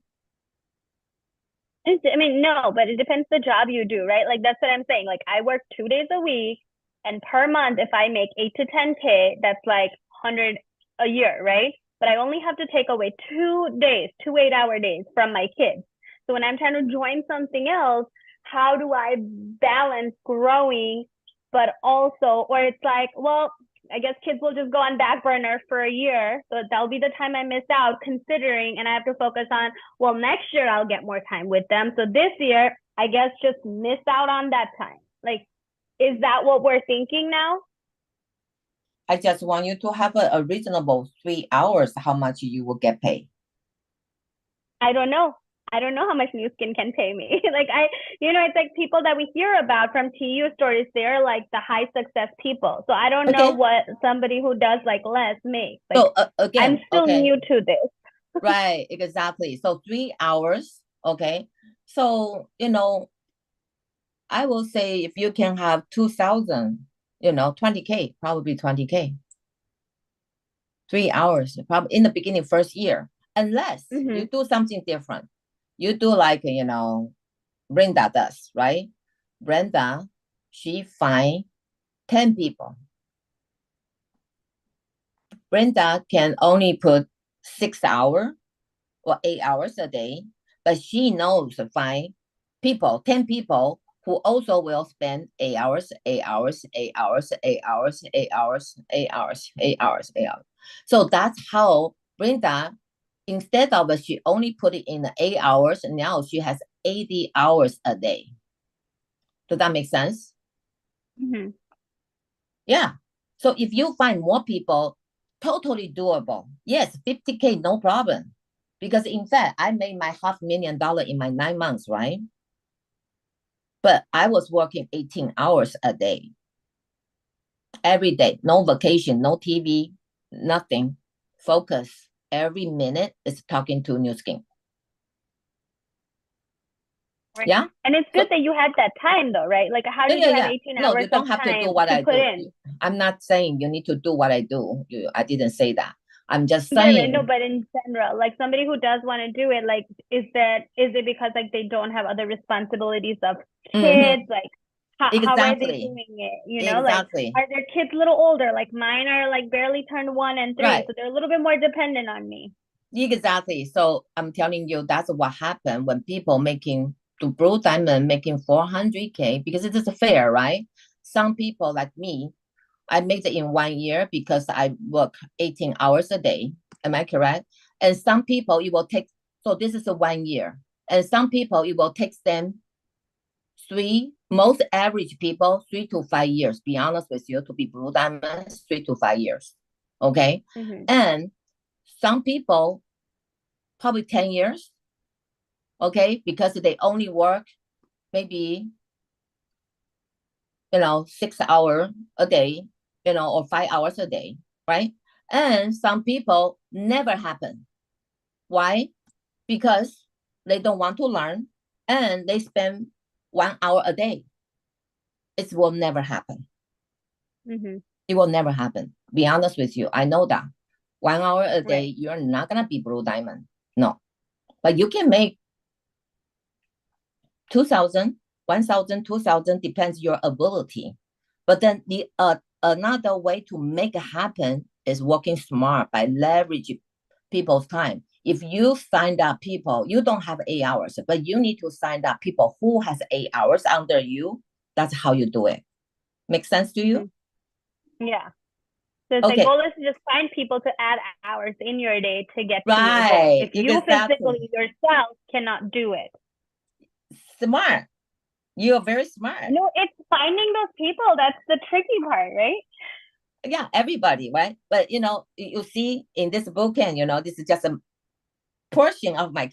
I mean, no, but it depends the job you do, right? Like, that's what I'm saying. Like, I work 2 days a week, and per month, if I make 8 to 10K, that's like 100 a year, right? But I only have to take away 2 days, 2 8-hour days from my kids. So when I'm trying to join something else, how do I balance growing, but also, or it's like, well, I guess kids will just go on back burner for a year. So that'll be the time I miss out considering, and I have to focus on, well, next year I'll get more time with them. So this year, I guess just miss out on that time. Like, is that what we're thinking now? I just want you to have a reasonable 3 hours, how much you will get paid. I don't know. I don't know how much Nu Skin can pay me. Like, it's like people that we hear about from TU stories, they're like the high success people. So I don't know what somebody who does like less makes. Like, so again, I'm still new to this. Right, exactly. So 3 hours, okay. So, I will say if you can have 2,000, 20K, probably 20K. 3 hours, probably in the beginning, first year, unless you do something different. You do like, Brenda does, right? Brenda, she find 10 people. Brenda can only put 6 hours or 8 hours a day, but she knows to find 10 people who also will spend 8 hours, 8 hours, 8 hours, 8 hours, 8 hours, 8 hours, 8 hours, 8 hours. So that's how Brenda, instead of she only put it in 8 hours, now she has 80 hours a day. Does that make sense? Yeah. So if you find more people, totally doable. Yes, 50K, no problem. Because in fact, I made my $500,000 in my 9 months, right? But I was working 18 hours a day. Every day, no vacation, no TV, nothing. Focus. Every minute is talking to Nu Skin. Right. Yeah. And it's good that you had that time though, right? Like, how did you have 18 hours you don't of have time to do what I put do. in? I'm not saying you need to do what I do. I didn't say that. I'm just Yeah, saying. no, but in general, like somebody who does want to do it, like, is it because like they don't have other responsibilities of kids? Like, how are they Exactly. doing it? You know, Exactly. like, are their kids a little older? Like mine are like barely turned 1 and 3, Right. so they're a little bit more dependent on me. Exactly. So I'm telling you, that's what happened when people making to Blue Diamond making 400K, because it is fair, right? Some people like me, I made it in 1 year because I work 18 hours a day. Am I correct? And some people it will take, so this is a 1 year. And some people it will take them most average people 3 to 5 years, be honest with you, to be Blue Diamonds, 3 to 5 years. Okay. And some people probably 10 years, okay, because they only work maybe 6 hours a day, or 5 hours a day, right? And some people never happen. Why? Because they don't want to learn and they spend 1 hour a day. It will never happen. It will never happen. Be honest with you, I know that 1 hour a day, you're not gonna be Blue Diamond. No, but you can make 2,000, 1,000, 2,000, depends your ability. But then the another way to make it happen is working smart by leveraging people's time. If you sign up people, you don't have 8 hours, but you need to sign up people who has 8 hours under you. That's how you do it. Make sense to you? Yeah. So it's Okay. the goal is to just find people to add hours in your day to get to your goal. Right. If you Exactly. physically yourself cannot do it. Smart. You're very smart. No, it's finding those people. That's the tricky part, right? Yeah, everybody, right? But you see in this bootcamp, this is just a portion of my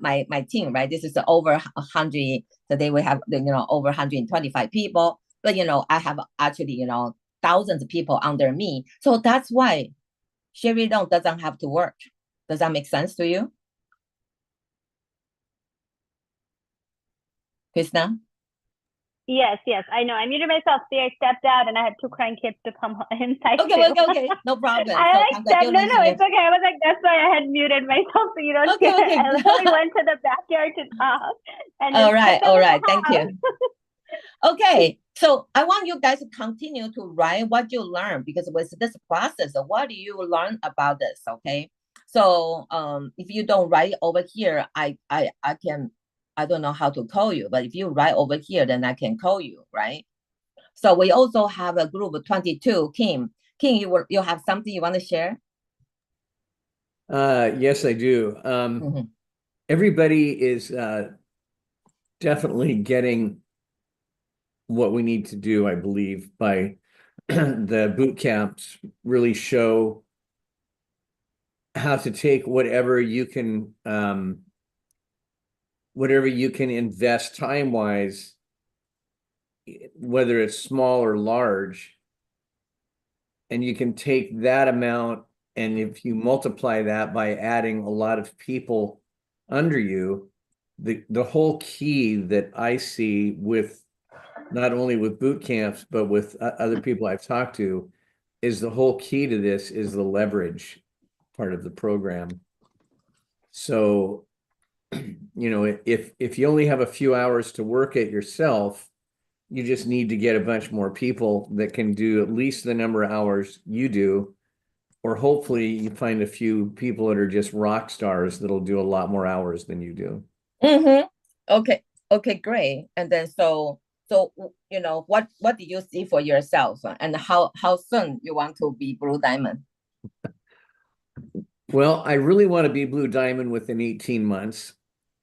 my team, right? This is over 100. Today we have over 125 people, but I have actually thousands of people under me. So that's why Sherry Long doesn't have to work. Does that make sense to you, Krishna? Yes, I know. I muted myself. See, I stepped out and I had 2 crying kids to come inside Okay, too. Okay, no problem. I So like stepped. No, congratulations. it's okay. I was like, that's why I had muted myself so you don't hear. Okay. I literally went to the backyard to talk. And All right. Thank house. you. Okay, so I want you guys to continue to write what you learn, because with this process, what do you learn about this? Okay, so if you don't write over here, I can, I don't know how to call you, but if you write over here, then I can call you, right? So we also have a group of 22. Kim, you have something you want to share? Yes, I do. Everybody is definitely getting what we need to do, I believe, by the boot camps really show how to take whatever you can invest time-wise, whether it's small or large, and you can take that amount, and if you multiply that by adding a lot of people under you, the whole key that I see with not only with boot camps, but with other people I've talked to, is the whole key to this is the leverage part of the program. So, if you only have a few hours to work it yourself, you just need to get a bunch more people that can do at least the number of hours you do, or hopefully you find a few people that are just rock stars that'll do a lot more hours than you do. Okay, great. And then so what do you see for yourself, and how soon you want to be Blue Diamond? Well, I really want to be Blue Diamond within 18 months.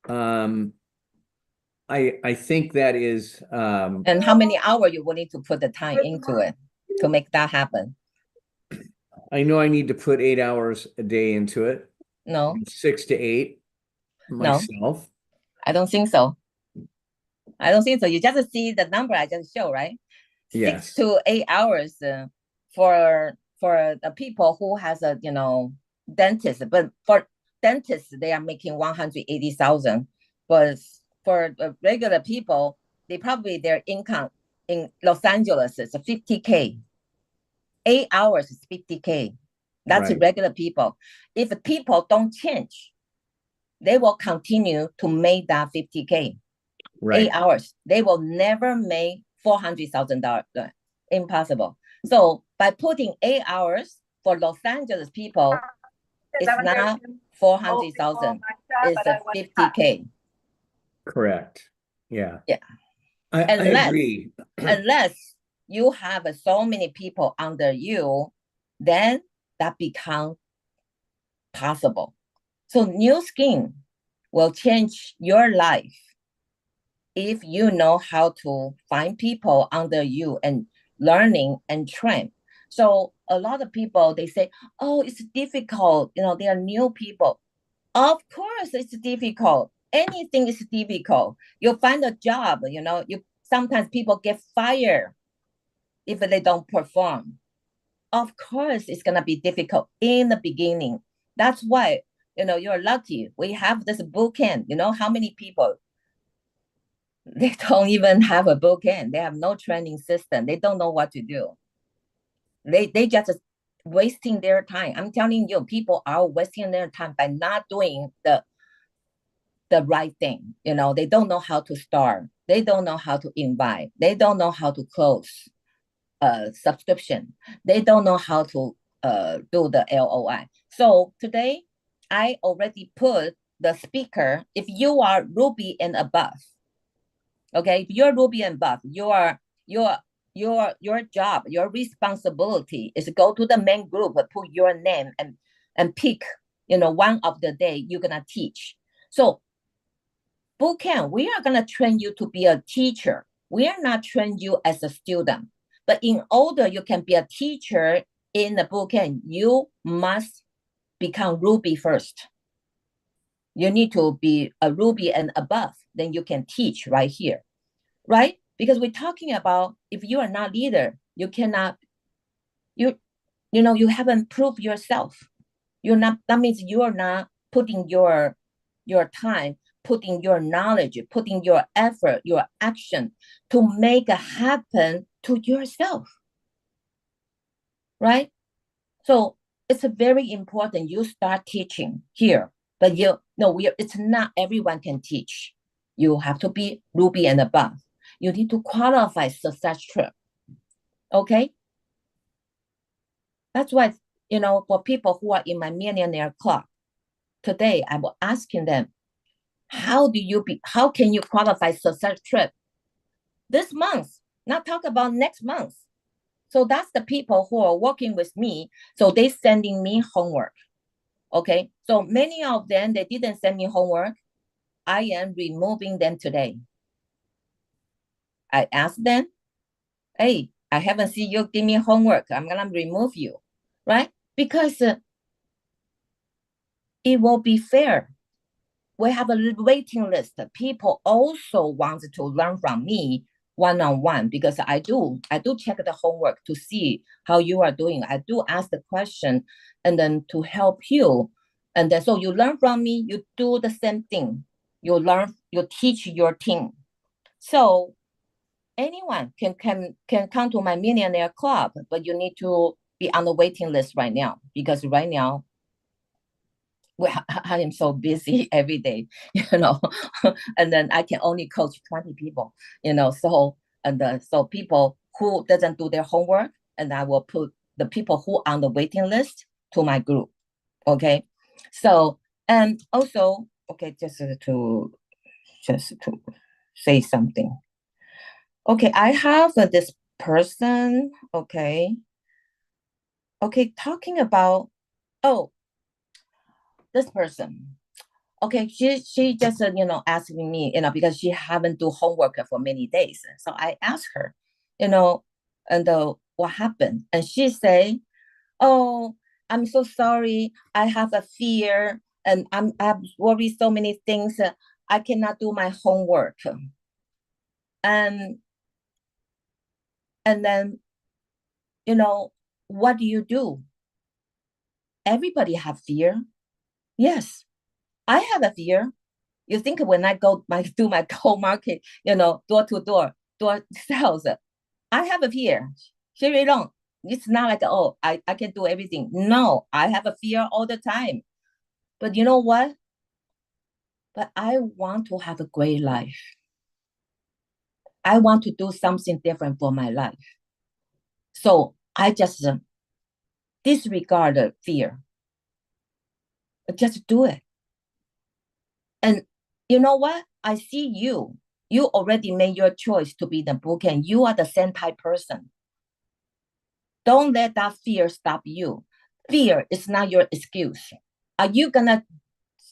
I think that is and how many hours you willing to put the time into it to make that happen? I know I need to put 8 hours a day into it. No. 6 to 8 myself. No. I don't think so. You just see the number I just showed, right? Yes. 6 to 8 hours for the people who has a dentist, but for dentists they are making 180,000, but for the regular people, their income in Los Angeles is 50K. 8 hours is 50K. That's Right. Regular people. If people don't change, they will continue to make that 50K. Right. 8 hours. They will never make $400,000. Impossible. So by putting 8 hours for Los Angeles people, it's not 400,000. It's a 50K. Correct. Yeah. Yeah. I agree. Unless you have so many people under you, then that becomes possible. So new skin will change your life if you know how to find people under you and learning and train. So a lot of people, they say, oh, it's difficult. They are new people. Of course, it's difficult. Anything is difficult. You find a job, sometimes people get fired if they don't perform. Of course, it's going to be difficult in the beginning. That's why, you're lucky. We have this boot camp. How many people? They don't even have a boot camp. They have no training system. They don't know what to do. They just wasting their time. I'm telling you, people are wasting their time by not doing the right thing. They don't know how to start. They don't know how to invite. They don't know how to close subscription. They don't know how to do the LOI. So today, I already put the speaker. If you are Ruby and above, okay, if you're Ruby and above, your job, your responsibility is to go to the main group, put your name and pick, one of the day you're gonna teach. So bootcamp, we are gonna train you to be a teacher. We are not train you as a student. But in order you can be a teacher in the bootcamp, you must become Ruby first. You need to be a Ruby and above, then you can teach right here, right? Because we're talking about if you are not leader, you cannot, you haven't proved yourself. That means you are not putting your time, putting your knowledge, putting your effort, your action to make it happen to yourself, right? So it's very important you start teaching here, but it's not everyone can teach. You have to be Ruby and above. You need to qualify success trip, okay? That's why, for people who are in my millionaire club, today I was asking them, how can you qualify success trip this month? Not talk about next month. So that's the people who are working with me. So they sending me homework. Okay. So many of them, they didn't send me homework. I am removing them today. I asked them, hey, I haven't seen you give me homework. I'm going to remove you, right? Because it will be fair. We have a waiting list. People also want to learn from me one-on-one because I do check the homework to see how you are doing. I do ask the question and then to help you. And then so you learn from me, you do the same thing. You teach your team. So anyone can come to my millionaire club, but you need to be on the waiting list right now because right now I am so busy every day, and then I can only coach 20 people, so so people who doesn't do their homework, and I will put the people who on the waiting list to my group. Okay. So, and also, okay, just to say something. Okay. I have this person. Okay. Talking about, this person. Okay, she just asking me, because she haven't do homework for many days. So I asked her, and what happened? And she say, "Oh, I'm so sorry. I have a fear, and I've worried so many things. I cannot do my homework." And then, what do you do? Everybody have fear. Yes, I have a fear. You think when I do my co-market, door to door sales, I have a fear. She really don't. It's not like, oh, I can do everything. No, I have a fear all the time. But you know what? But I want to have a great life. I want to do something different for my life. So I just disregard the fear. Just do it. And you know what? I see you. You already made your choice to be the bootcamp. You are the same type person. Don't let that fear stop you. Fear is not your excuse. Are you gonna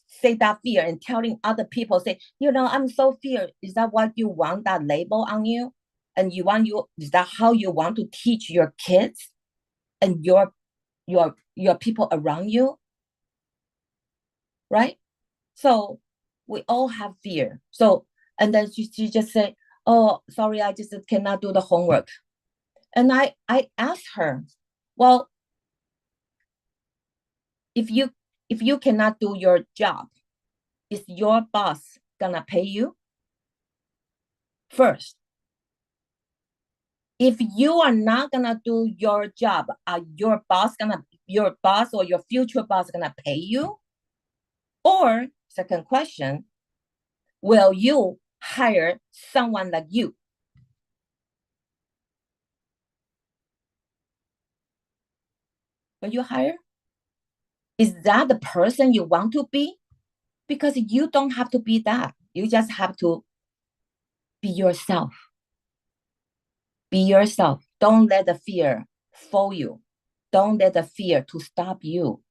say that fear and telling other people, say, I'm so feared? Is that what you want, that label on you? And is that how you want to teach your kids and your people around you? Right? So we all have fear. So, and then she just say, oh, sorry, I just cannot do the homework. And I asked her, well, if you cannot do your job, is your boss gonna pay you? First, if you are not gonna do your job, are your boss or your future boss gonna pay you? Or second question, will you hire someone like you? Will you hire? Is that the person you want to be? Because you don't have to be that. You just have to be yourself. Be yourself. Don't let the fear fool you. Don't let the fear to stop you.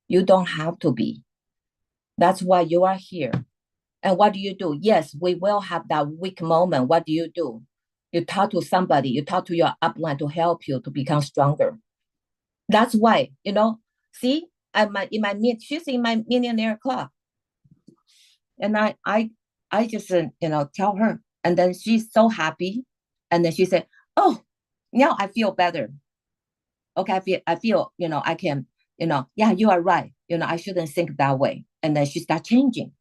You don't have to be. That's why you are here. And what do you do? Yes, we will have that weak moment. What do? You talk to somebody. You talk to your upline to help you to become stronger. That's why, see, she's in my millionaire club. And I just, tell her. And then she's so happy. And then she said, oh, now I feel better. Okay, I feel, I can, yeah, you are right. I shouldn't think that way. And then she started changing.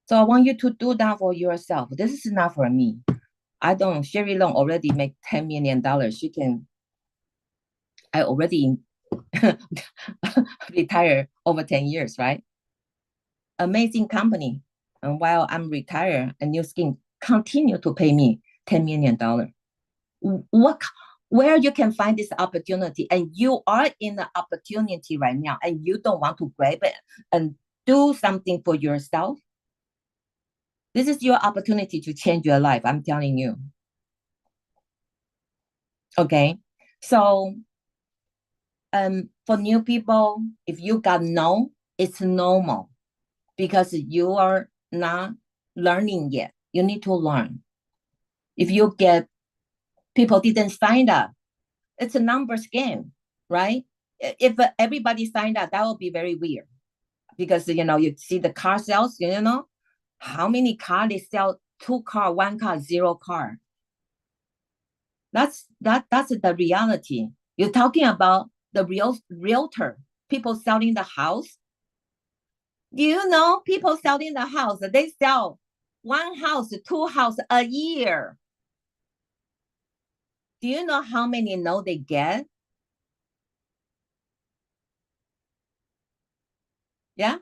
So I want you to do that for yourself. This is not for me. Sherry Long already make $10 million. I already retired over 10 years, right? Amazing company. And while I'm retired, a New Skin continue to pay me $10 million. Where you can find this opportunity, and you are in the opportunity right now, and you don't want to grab it and do something for yourself? This is your opportunity to change your life, I'm telling you. Okay, so for new people, if you got no, it's normal because you are not learning yet. You need to learn. If you get people didn't sign up, it's a numbers game, right? If everybody signed up, that would be very weird because, you see the car sales, how many cars they sell, 2 car, 1 car, 0 car. That's the reality. You're talking about the realtor, people selling the house. Do you know people selling the house, they sell 1 house, 2 house a year. Do you know how many no they get? Yeah.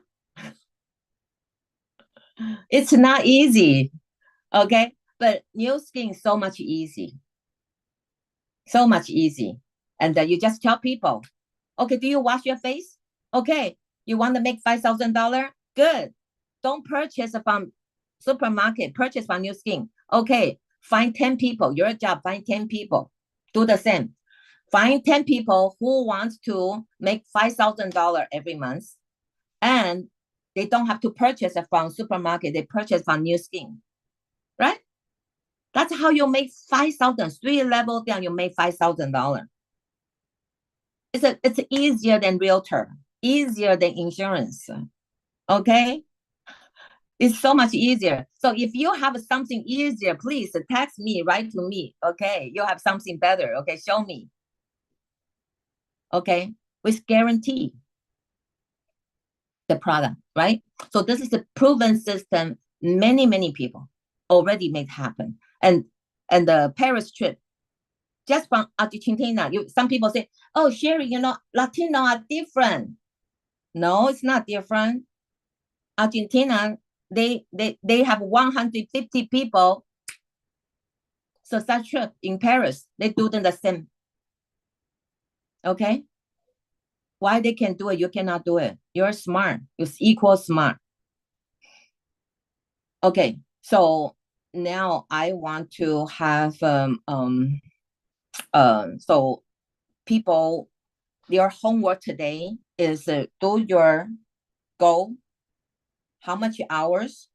It's not easy. Okay. But New Skin is so much easy. So much easy. And then you just tell people, okay, do you wash your face? Okay. You want to make $5,000? Good. Don't purchase from supermarket, purchase from New Skin. Okay. Find 10 people. Your job, find 10 people. Do the same. Find 10 people who want to make $5,000 every month. And they don't have to purchase it from supermarket. They purchase from New Skin, right? That's how you make 5,000. 3 levels down, you make $5,000. It's easier than realtor, easier than insurance. Okay, it's so much easier. So if you have something easier, please text me, write to me. Okay, you have something better. Okay, show me. Okay, with guarantee the product, right? So this is a proven system. Many people already made happen. And the Paris trip, just from Argentina, some people say, oh, Sherry, Latino are different. No, it's not different. Argentina they have 150 people. So such trip in Paris, they do the same. Okay. Why they can do it, you cannot do it. You're smart. You're equal smart. Okay. So now I want to have so people, their homework today is do your goal, how much hours,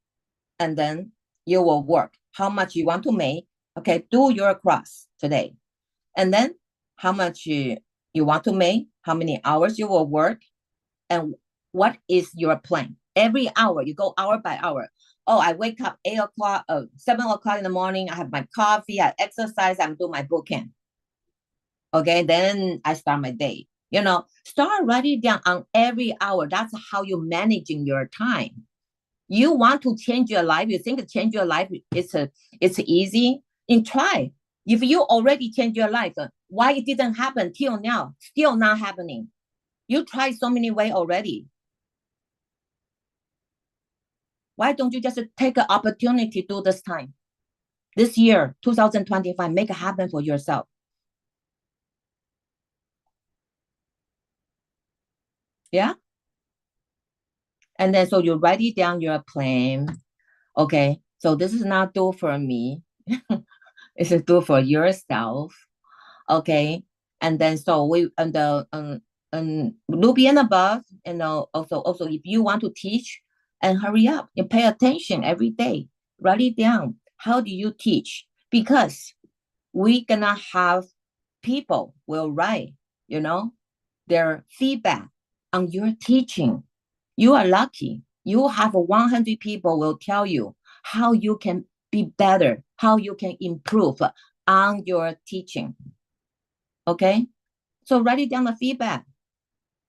and then you will work how much you want to make. Okay, do your cross today, and then how much you want to make, how many hours you will work, and what is your plan. Every hour you go hour by hour. Oh, I wake up 8 o'clock, 7 o'clock in the morning, I have my coffee, I exercise, I'm doing my boot camp. Okay, then I start my day. Start writing down on every hour. That's how you're managing your time. You want to change your life, you think change your life it's easy, and try. If you already change your life, why it didn't happen till now, still not happening? You tried so many ways already. Why don't you just take an opportunity to do this time? This year, 2025, make it happen for yourself. Yeah? And then so you write it down your plan. Okay, so this is not do for me. It's a do for yourself. Okay, and then so we and Ruby and above, also if you want to teach, and hurry up and pay attention every day. Write it down. How do you teach? Because we gonna have people will write, their feedback on your teaching. You are lucky. You have 100 people will tell you how you can be better, how you can improve on your teaching. Okay, so write it down the feedback.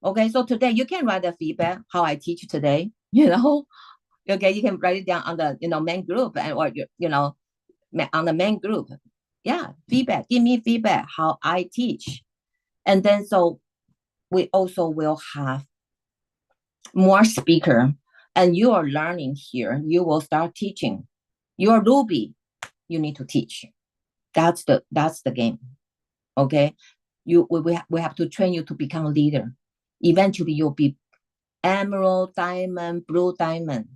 Okay, so today you can write the feedback how I teach today. Okay, you can write it down on the main group or on the main group. Yeah, feedback. Give me feedback how I teach, and then so we also will have more speaker, and you are learning here. You will start teaching. You're Ruby. You need to teach. That's the game. Okay, we have to train you to become a leader. Eventually, you'll be emerald, diamond, blue diamond.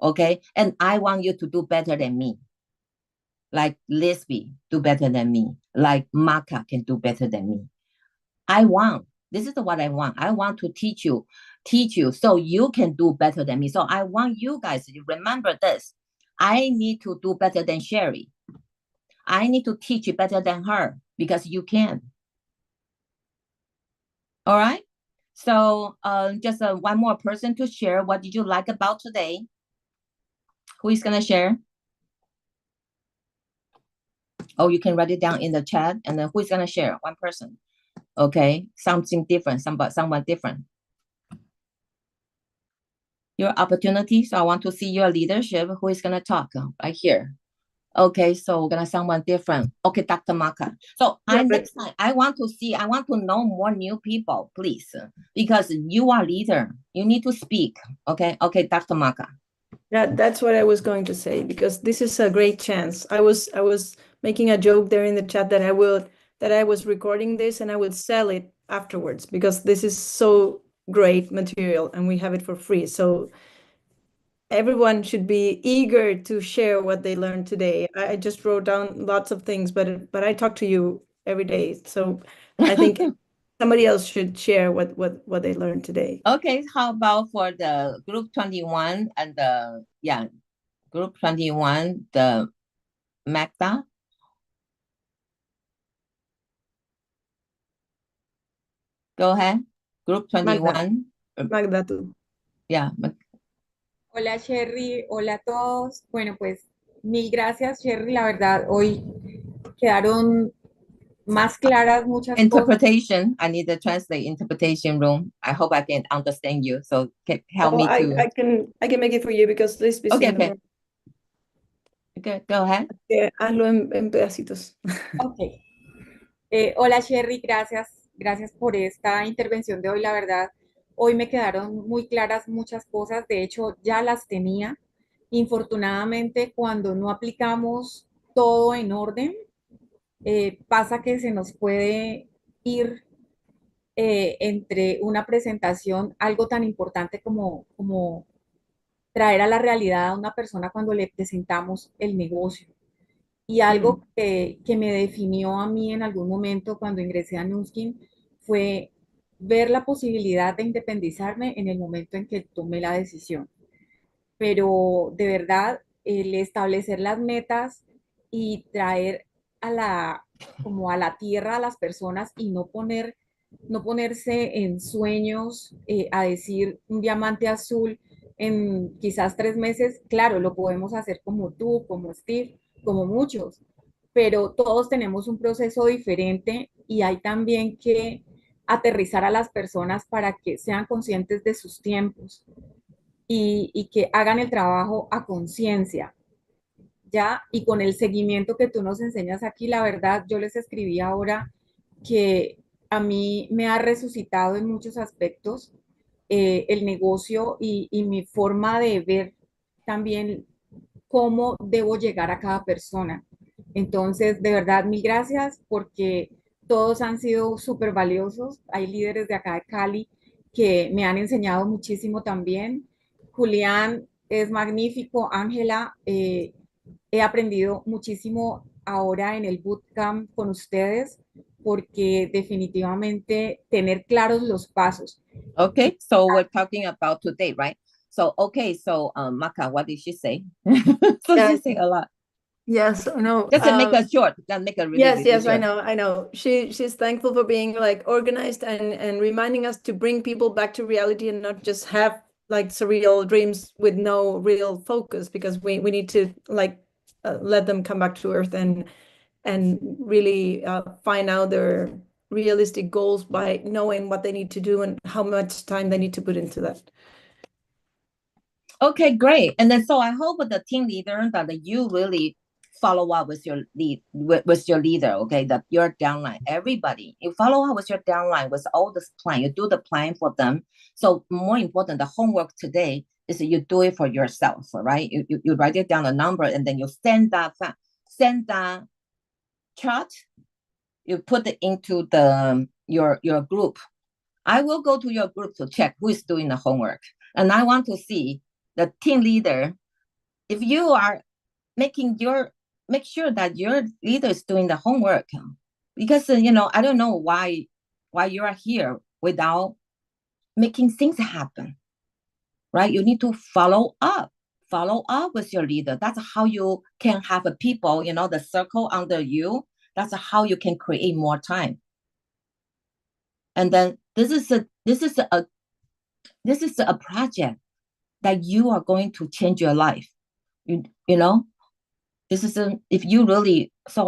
Okay, and I want you to do better than me. Like Lisby do better than me. Like Maka can do better than me. This is what I want. I want to teach you so you can do better than me. So I want you guys to remember this. I need to do better than Sherry. I need to teach you better than her because you can. All right. So just one more person to share. What did you like about today? Who is going to share? Oh, you can write it down in the chat. And then who is going to share? One person. Okay. Something different. Someone different. Your opportunity. So I want to see your leadership. Who is going to talk right here? Okay, so we're gonna someone different. Okay, Dr. Maka. So next time I want to know more new people, please, because you are leader. You need to speak. Okay, Dr. Maka. Yeah, that's what I was going to say, because this is a great chance. I was making a joke there in the chat that I was recording this and I would sell it afterwards, because this is so great material and we have it for free. So everyone should be eager to share what they learned today. I just wrote down lots of things, but I talk to you every day. So I think somebody else should share what they learned today. Okay, how about for the group 21 and group 21, the Magda? Go ahead. Group 21. Magda, tú. Yeah. Hola Sherry, hola a todos. Bueno, pues mil gracias Sherry, la verdad hoy quedaron más claras muchas interpretation. I need to translate interpretation room. I hope I can understand you. So help me to. I can make it for you because Lisby is in the room. Okay, go ahead. Hazlo en pedacitos. Ok. Hola Sherry, gracias por esta intervención de hoy. La verdad, hoy me quedaron muy claras muchas cosas. De hecho, ya las tenía Infortunadamente, cuando no aplicamos todo en orden, pasa que se nos puede ir entre una presentación algo tan importante como traer a la realidad a una persona cuando le presentamos el negocio. Y algo que me definió a mí en algún momento cuando ingresé a Nuskin fue ver la posibilidad de independizarme en el momento en que tomé la decisión. Pero de verdad, el establecer las metas y traer a como a la tierra a las personas y no ponerse en sueños a decir un diamante azul en quizás 3 meses, claro, lo podemos hacer como tú, como Steve, como muchos, pero todos tenemos un proceso diferente y hay también que aterrizar a las personas para que sean conscientes de sus tiempos y que hagan el trabajo a conciencia, ¿ya? Y con el seguimiento que tú nos enseñas aquí, la verdad, yo les escribí ahora que a mí me ha resucitado en muchos aspectos el negocio y mi forma de ver también cómo debo llegar a cada persona. Entonces, de verdad, mil gracias porque todos han sido súper valiosos. Hay líderes de acá de Cali que me han enseñado muchísimo también. Julián es magnífico. Ángela, he aprendido muchísimo ahora en el bootcamp con ustedes porque definitivamente tener claros los pasos. Okay, so we're talking about today, right? So, okay, so Maka, what did she say? So Yeah. she said a lot. Yes, I know. Just to make it short, then make it really, Yes, really yes, I short. know, I know. She's thankful for being like organized and reminding us to bring people back to reality and not just have like surreal dreams with no real focus, because we need to like let them come back to earth and really find out their realistic goals by knowing what they need to do and how much time they need to put into that. Okay, great. And then so I hope with the team leader that you really follow up with your with your leader, okay, that your downline, everybody, you follow up with your downline with all this plan, you do the plan for them. So more important, the homework today is that you do it for yourself, right? You write it down a number and then you send that chart, you put it into the your group. I will go to your group to check who is doing the homework. And I want to see the team leader, if you are make sure that your leader is doing the homework, because I don't know why you are here without making things happen, right? You need to follow up with your leader. That's how you can have a people, the circle under you. That's how you can create more time. And then this is a project that you are going to change your life. You know, this is if you really, so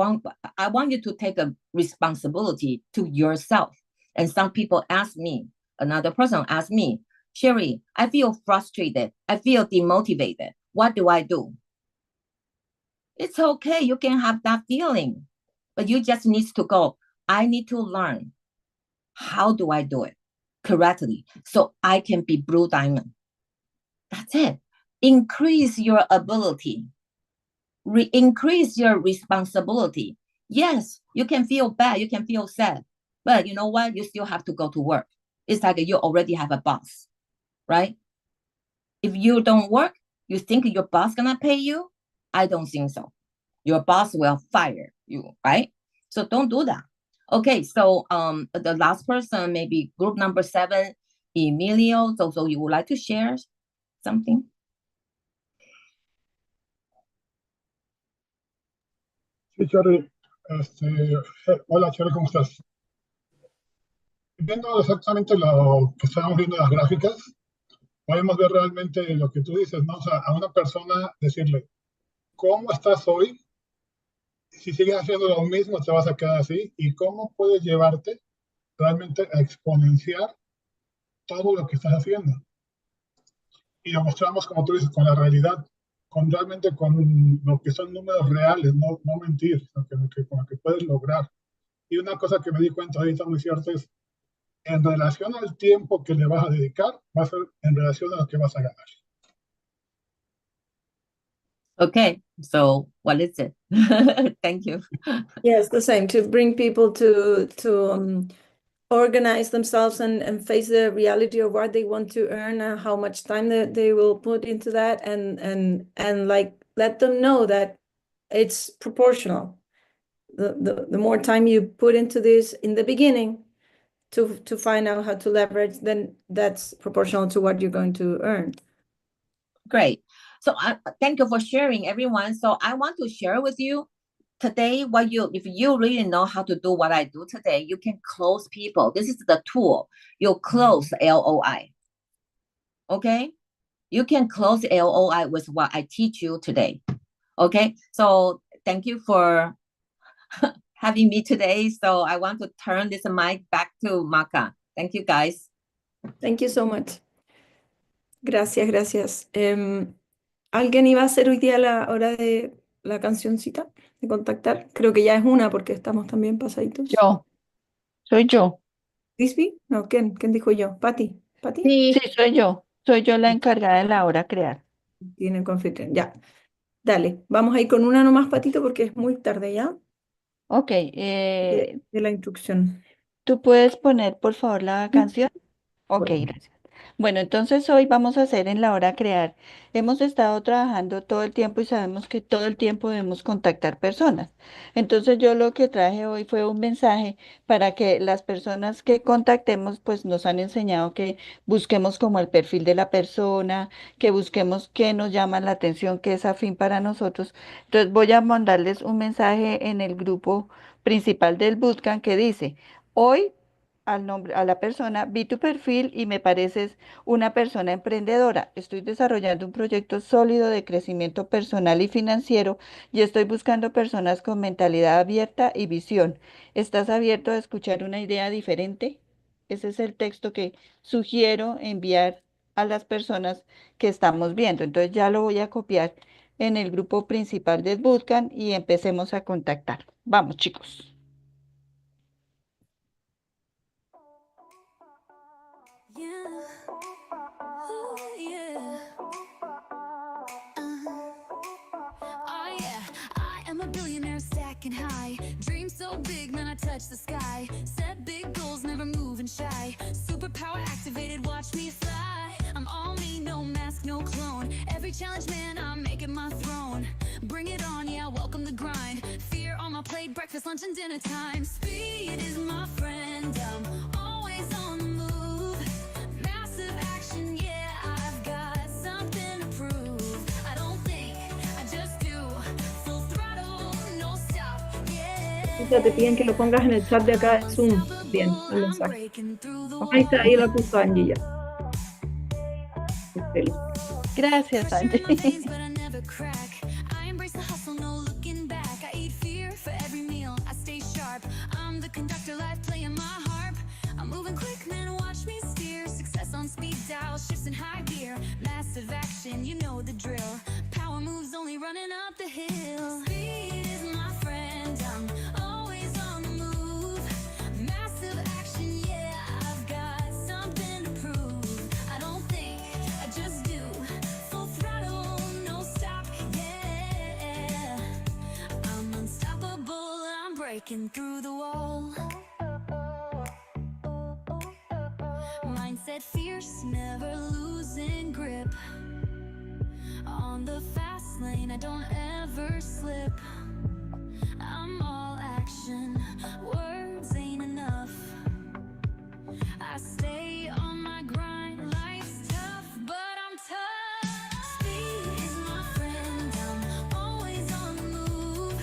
I want you to take a responsibility to yourself. And some people ask me, another person asked me, Sherry, I feel frustrated. I feel demotivated. What do I do? It's okay. You can have that feeling, but you just need to go, I need to learn. How do I do it correctly so I can be Blue Diamond? That's it. Increase your ability. Increase your responsibility. Yes, you can feel bad, you can feel sad, but you know what? You still have to go to work. It's like you already have a boss, right? If you don't work, you think your boss gonna pay you? I don't think so. Your boss will fire you, right? So don't do that. Okay, so the last person, maybe group number 7, Emilio. So you would like to share something? Sí, Cherry. Hola, Cherry, ¿cómo estás? Viendo exactamente lo que estábamos viendo en las gráficas, podemos ver realmente lo que tú dices, ¿no? O sea, a una persona decirle, ¿cómo estás hoy? Si sigues haciendo lo mismo, te vas a quedar así. ¿Y cómo puedes llevarte realmente a exponenciar todo lo que estás haciendo? Y lo mostramos, como tú dices, con la realidad, realmente con lo que son números reales, no mentir, sino con lo que puedes lograr. Y una cosa que me di cuenta ahorita muy cierta es, en relación al tiempo que le vas a dedicar, va a ser en relación a lo que vas a ganar. Okay, so what is it? Thank you. Yes, the same, to bring people to organize themselves and face the reality of what they want to earn and how much time they will put into that, and like let them know that it's proportional. The more time you put into this in the beginning to find out how to leverage, then that's proportional to what you're going to earn. Great. So thank you for sharing, everyone. So I want to share with you today if you really know how to do what I do today, you can close people. This is the tool. You close LOI. Okay? You can close LOI with what I teach you today. Okay? So thank you for having me today. So I want to turn this mic back to Maka. Thank you, guys. Thank you so much. Gracias, gracias. ¿Alguien iba a hacer hoy día la hora de la cancioncita de contactar? Creo que ya es una porque estamos también pasaditos. Soy yo. ¿Disby? No, ¿quién dijo yo? ¿Pati? ¿Pati? Sí, soy yo. Soy yo la encargada de la hora crear. Tiene conflicto. Ya. Dale, vamos a ir con una nomás, Patito, porque es muy tarde ya Ok, de la instrucción. ¿tú puedes poner por favor la canción? Ok, Bueno. gracias. Bueno, entonces hoy vamos a hacer en la hora crear. Hemos estado trabajando todo el tiempo y sabemos que todo el tiempo debemos contactar personas. Entonces yo lo que traje hoy fue un mensaje para que las personas que contactemos pues nos han enseñado que busquemos como el perfil de la persona, que busquemos qué nos llama la atención, qué es afín para nosotros. Entonces voy a mandarles un mensaje en el grupo principal del Bootcamp que dice, hoy al nombre, a la persona, vi tu perfil y me pareces una persona emprendedora. Estoy desarrollando un proyecto sólido de crecimiento personal y financiero y estoy buscando personas con mentalidad abierta y visión. ¿Estás abierto a escuchar una idea diferente? Ese es el texto que sugiero enviar a las personas que estamos viendo. Entonces ya lo voy a copiar en el grupo principal del Bootcamp y empecemos a contactar. Vamos, chicos. Oh yeah, I am a billionaire stacking high. Dream so big, man, I touch the sky. Set big goals, never moving shy. Superpower activated, watch me fly. I'm all me, no mask, no clone. Every challenge, man, I'm making my throne. Bring it on, yeah, welcome the grind. Fear on my plate, breakfast, lunch, and dinner time. Speed is my friend, I'm always on the move. Massive action, yeah, I've got something to prove. I don't think, I just do. Full throttle, no stop, yeah. Ya te piden que lo pongas en el chat de acá de Zoom. Bien, el mensaje. Ahí está, ahí lo puso Angie ya. Feliz. Gracias, Angie. But I never crack. I embrace the hustle, no looking back. I eat fear for every meal, I stay sharp. I'm the conductor, life playing my harp. I'm moving quick, man, watch me steer. Success on speed dial, shifts in high gear. Massive action, you know the drill. Power moves only running up the hill. Speed is my friend, I'm always on the move. Massive action, yeah, I've got something to prove. I don't think, I just do. Full throttle, no stop, yeah. I'm unstoppable, I'm breaking through the wall. Mindset fierce, never losing grip. On the fast lane, I don't ever slip. I'm all action, words ain't enough. I stay on my grind, life's tough, but I'm tough. Speed is my friend, I'm always on the move.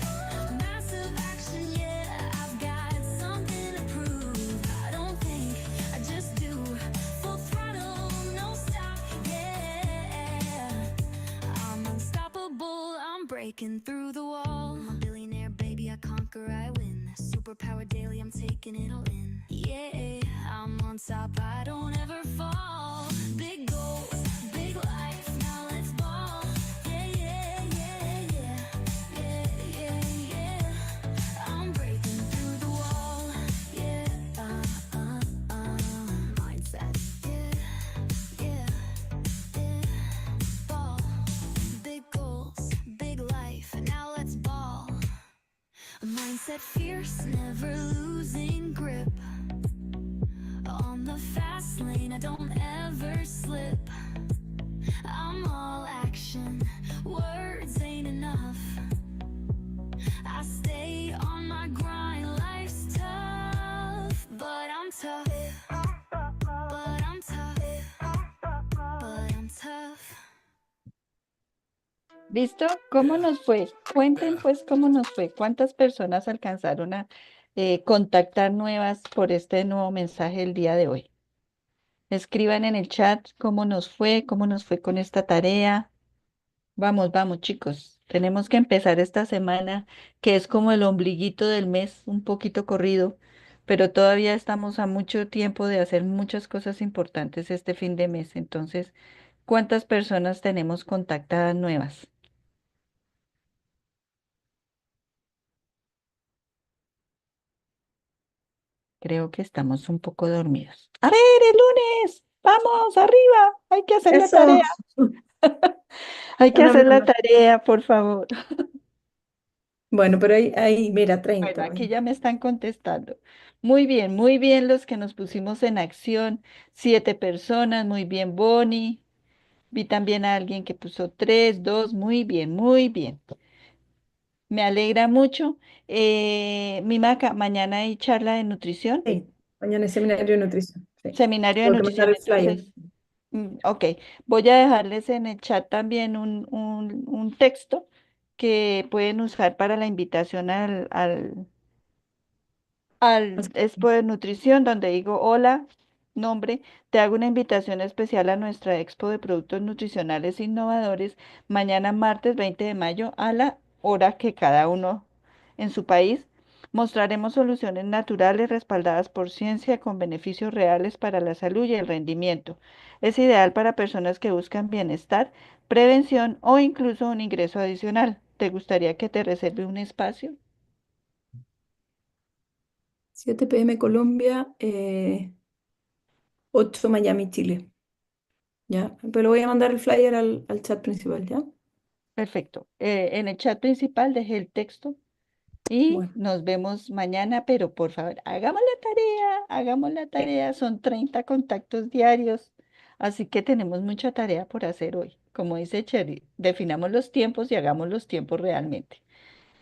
Massive action, yeah, I've got something to prove. I don't think, I just do. Full throttle, no stop, yeah. I'm unstoppable, I'm breaking through the wall. I'm a billionaire, baby, I conquer, I win. Superpower daily, I'm taking it all in. Yeah, I'm on top, I don't ever fall. Big goals, big life, now let's ball. Yeah, yeah, yeah, yeah. Yeah, yeah, yeah. I'm breaking through the wall. Yeah, mindset. Yeah, yeah, yeah. Ball. Big goals, big said fierce, never losing grip. On the fast lane, I don't ever slip. I'm all action, words ain't enough. I stay on my grind, life's tough, but I'm tough. But I'm tough. But I'm tough. ¿Listo? ¿Cómo nos fue? Cuenten pues cómo nos fue. ¿Cuántas personas alcanzaron a contactar nuevas por este nuevo mensaje el día de hoy? Escriban en el chat cómo nos fue con esta tarea. Vamos, vamos, chicos. Tenemos que empezar esta semana, que es como el ombliguito del mes, un poquito corrido, pero todavía estamos a mucho tiempo de hacer muchas cosas importantes este fin de mes. Entonces, ¿cuántas personas tenemos contactadas nuevas? Creo que estamos un poco dormidos. A ver, el lunes, vamos, arriba, hay que hacer la Eso. tarea. Hay que Ahora hacer la mismo. tarea, por favor. Bueno, pero mira, Bueno, 30 aquí hoy. ya me están contestando. Muy bien los que nos pusimos en acción. 7 personas, muy bien, Bonnie. Vi también a alguien que puso 3, 2, muy bien, muy bien. Me alegra mucho. Mi Maca, mañana hay charla de nutrición, Sí, mañana es seminario de nutrición. Sí. seminario de Tengo que mandar nutrición. el flyer. Entonces, ok, voy a dejarles en el chat también un texto que pueden usar para la invitación al Expo de Nutrición, donde digo, hola, nombre, te hago una invitación especial a nuestra Expo de Productos Nutricionales Innovadores, mañana martes 20 de mayo a la hora que cada uno en su país. Mostraremos soluciones naturales respaldadas por ciencia con beneficios reales para la salud y el rendimiento. Es ideal para personas que buscan bienestar, prevención o incluso un ingreso adicional. ¿Te gustaría que te reserve un espacio? 7 p.m. Colombia, 8 Miami, Chile. ¿Ya? Pero voy a mandar el flyer al chat principal, ¿ya? Perfecto. En el chat principal dejé el texto y Bueno, nos vemos mañana, pero por favor, hagamos la tarea, hagamos la tarea. Son 30 contactos diarios, así que tenemos mucha tarea por hacer hoy. Como dice Cherry, definamos los tiempos y hagamos los tiempos realmente,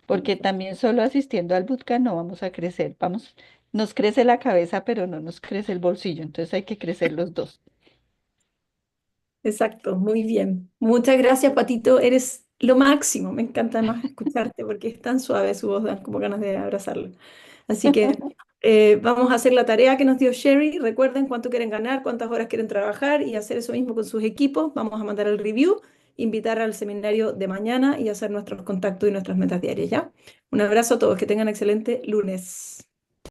porque también solo asistiendo al bootcamp no vamos a crecer. Vamos, nos crece la cabeza, pero no nos crece el bolsillo, entonces hay que crecer los dos. exacto, muy bien. Muchas gracias, Patito. Eres lo máximo. Me encanta más escucharte porque es tan suave su voz, dan como ganas de abrazarlo. Así que vamos a hacer la tarea que nos dio Sherry. Recuerden cuánto quieren ganar, cuántas horas quieren trabajar y hacer eso mismo con sus equipos. Vamos a mandar el review, invitar al seminario de mañana y hacer nuestros contactos y nuestras metas diarias, ¿ya? Un abrazo a todos, que tengan excelente lunes.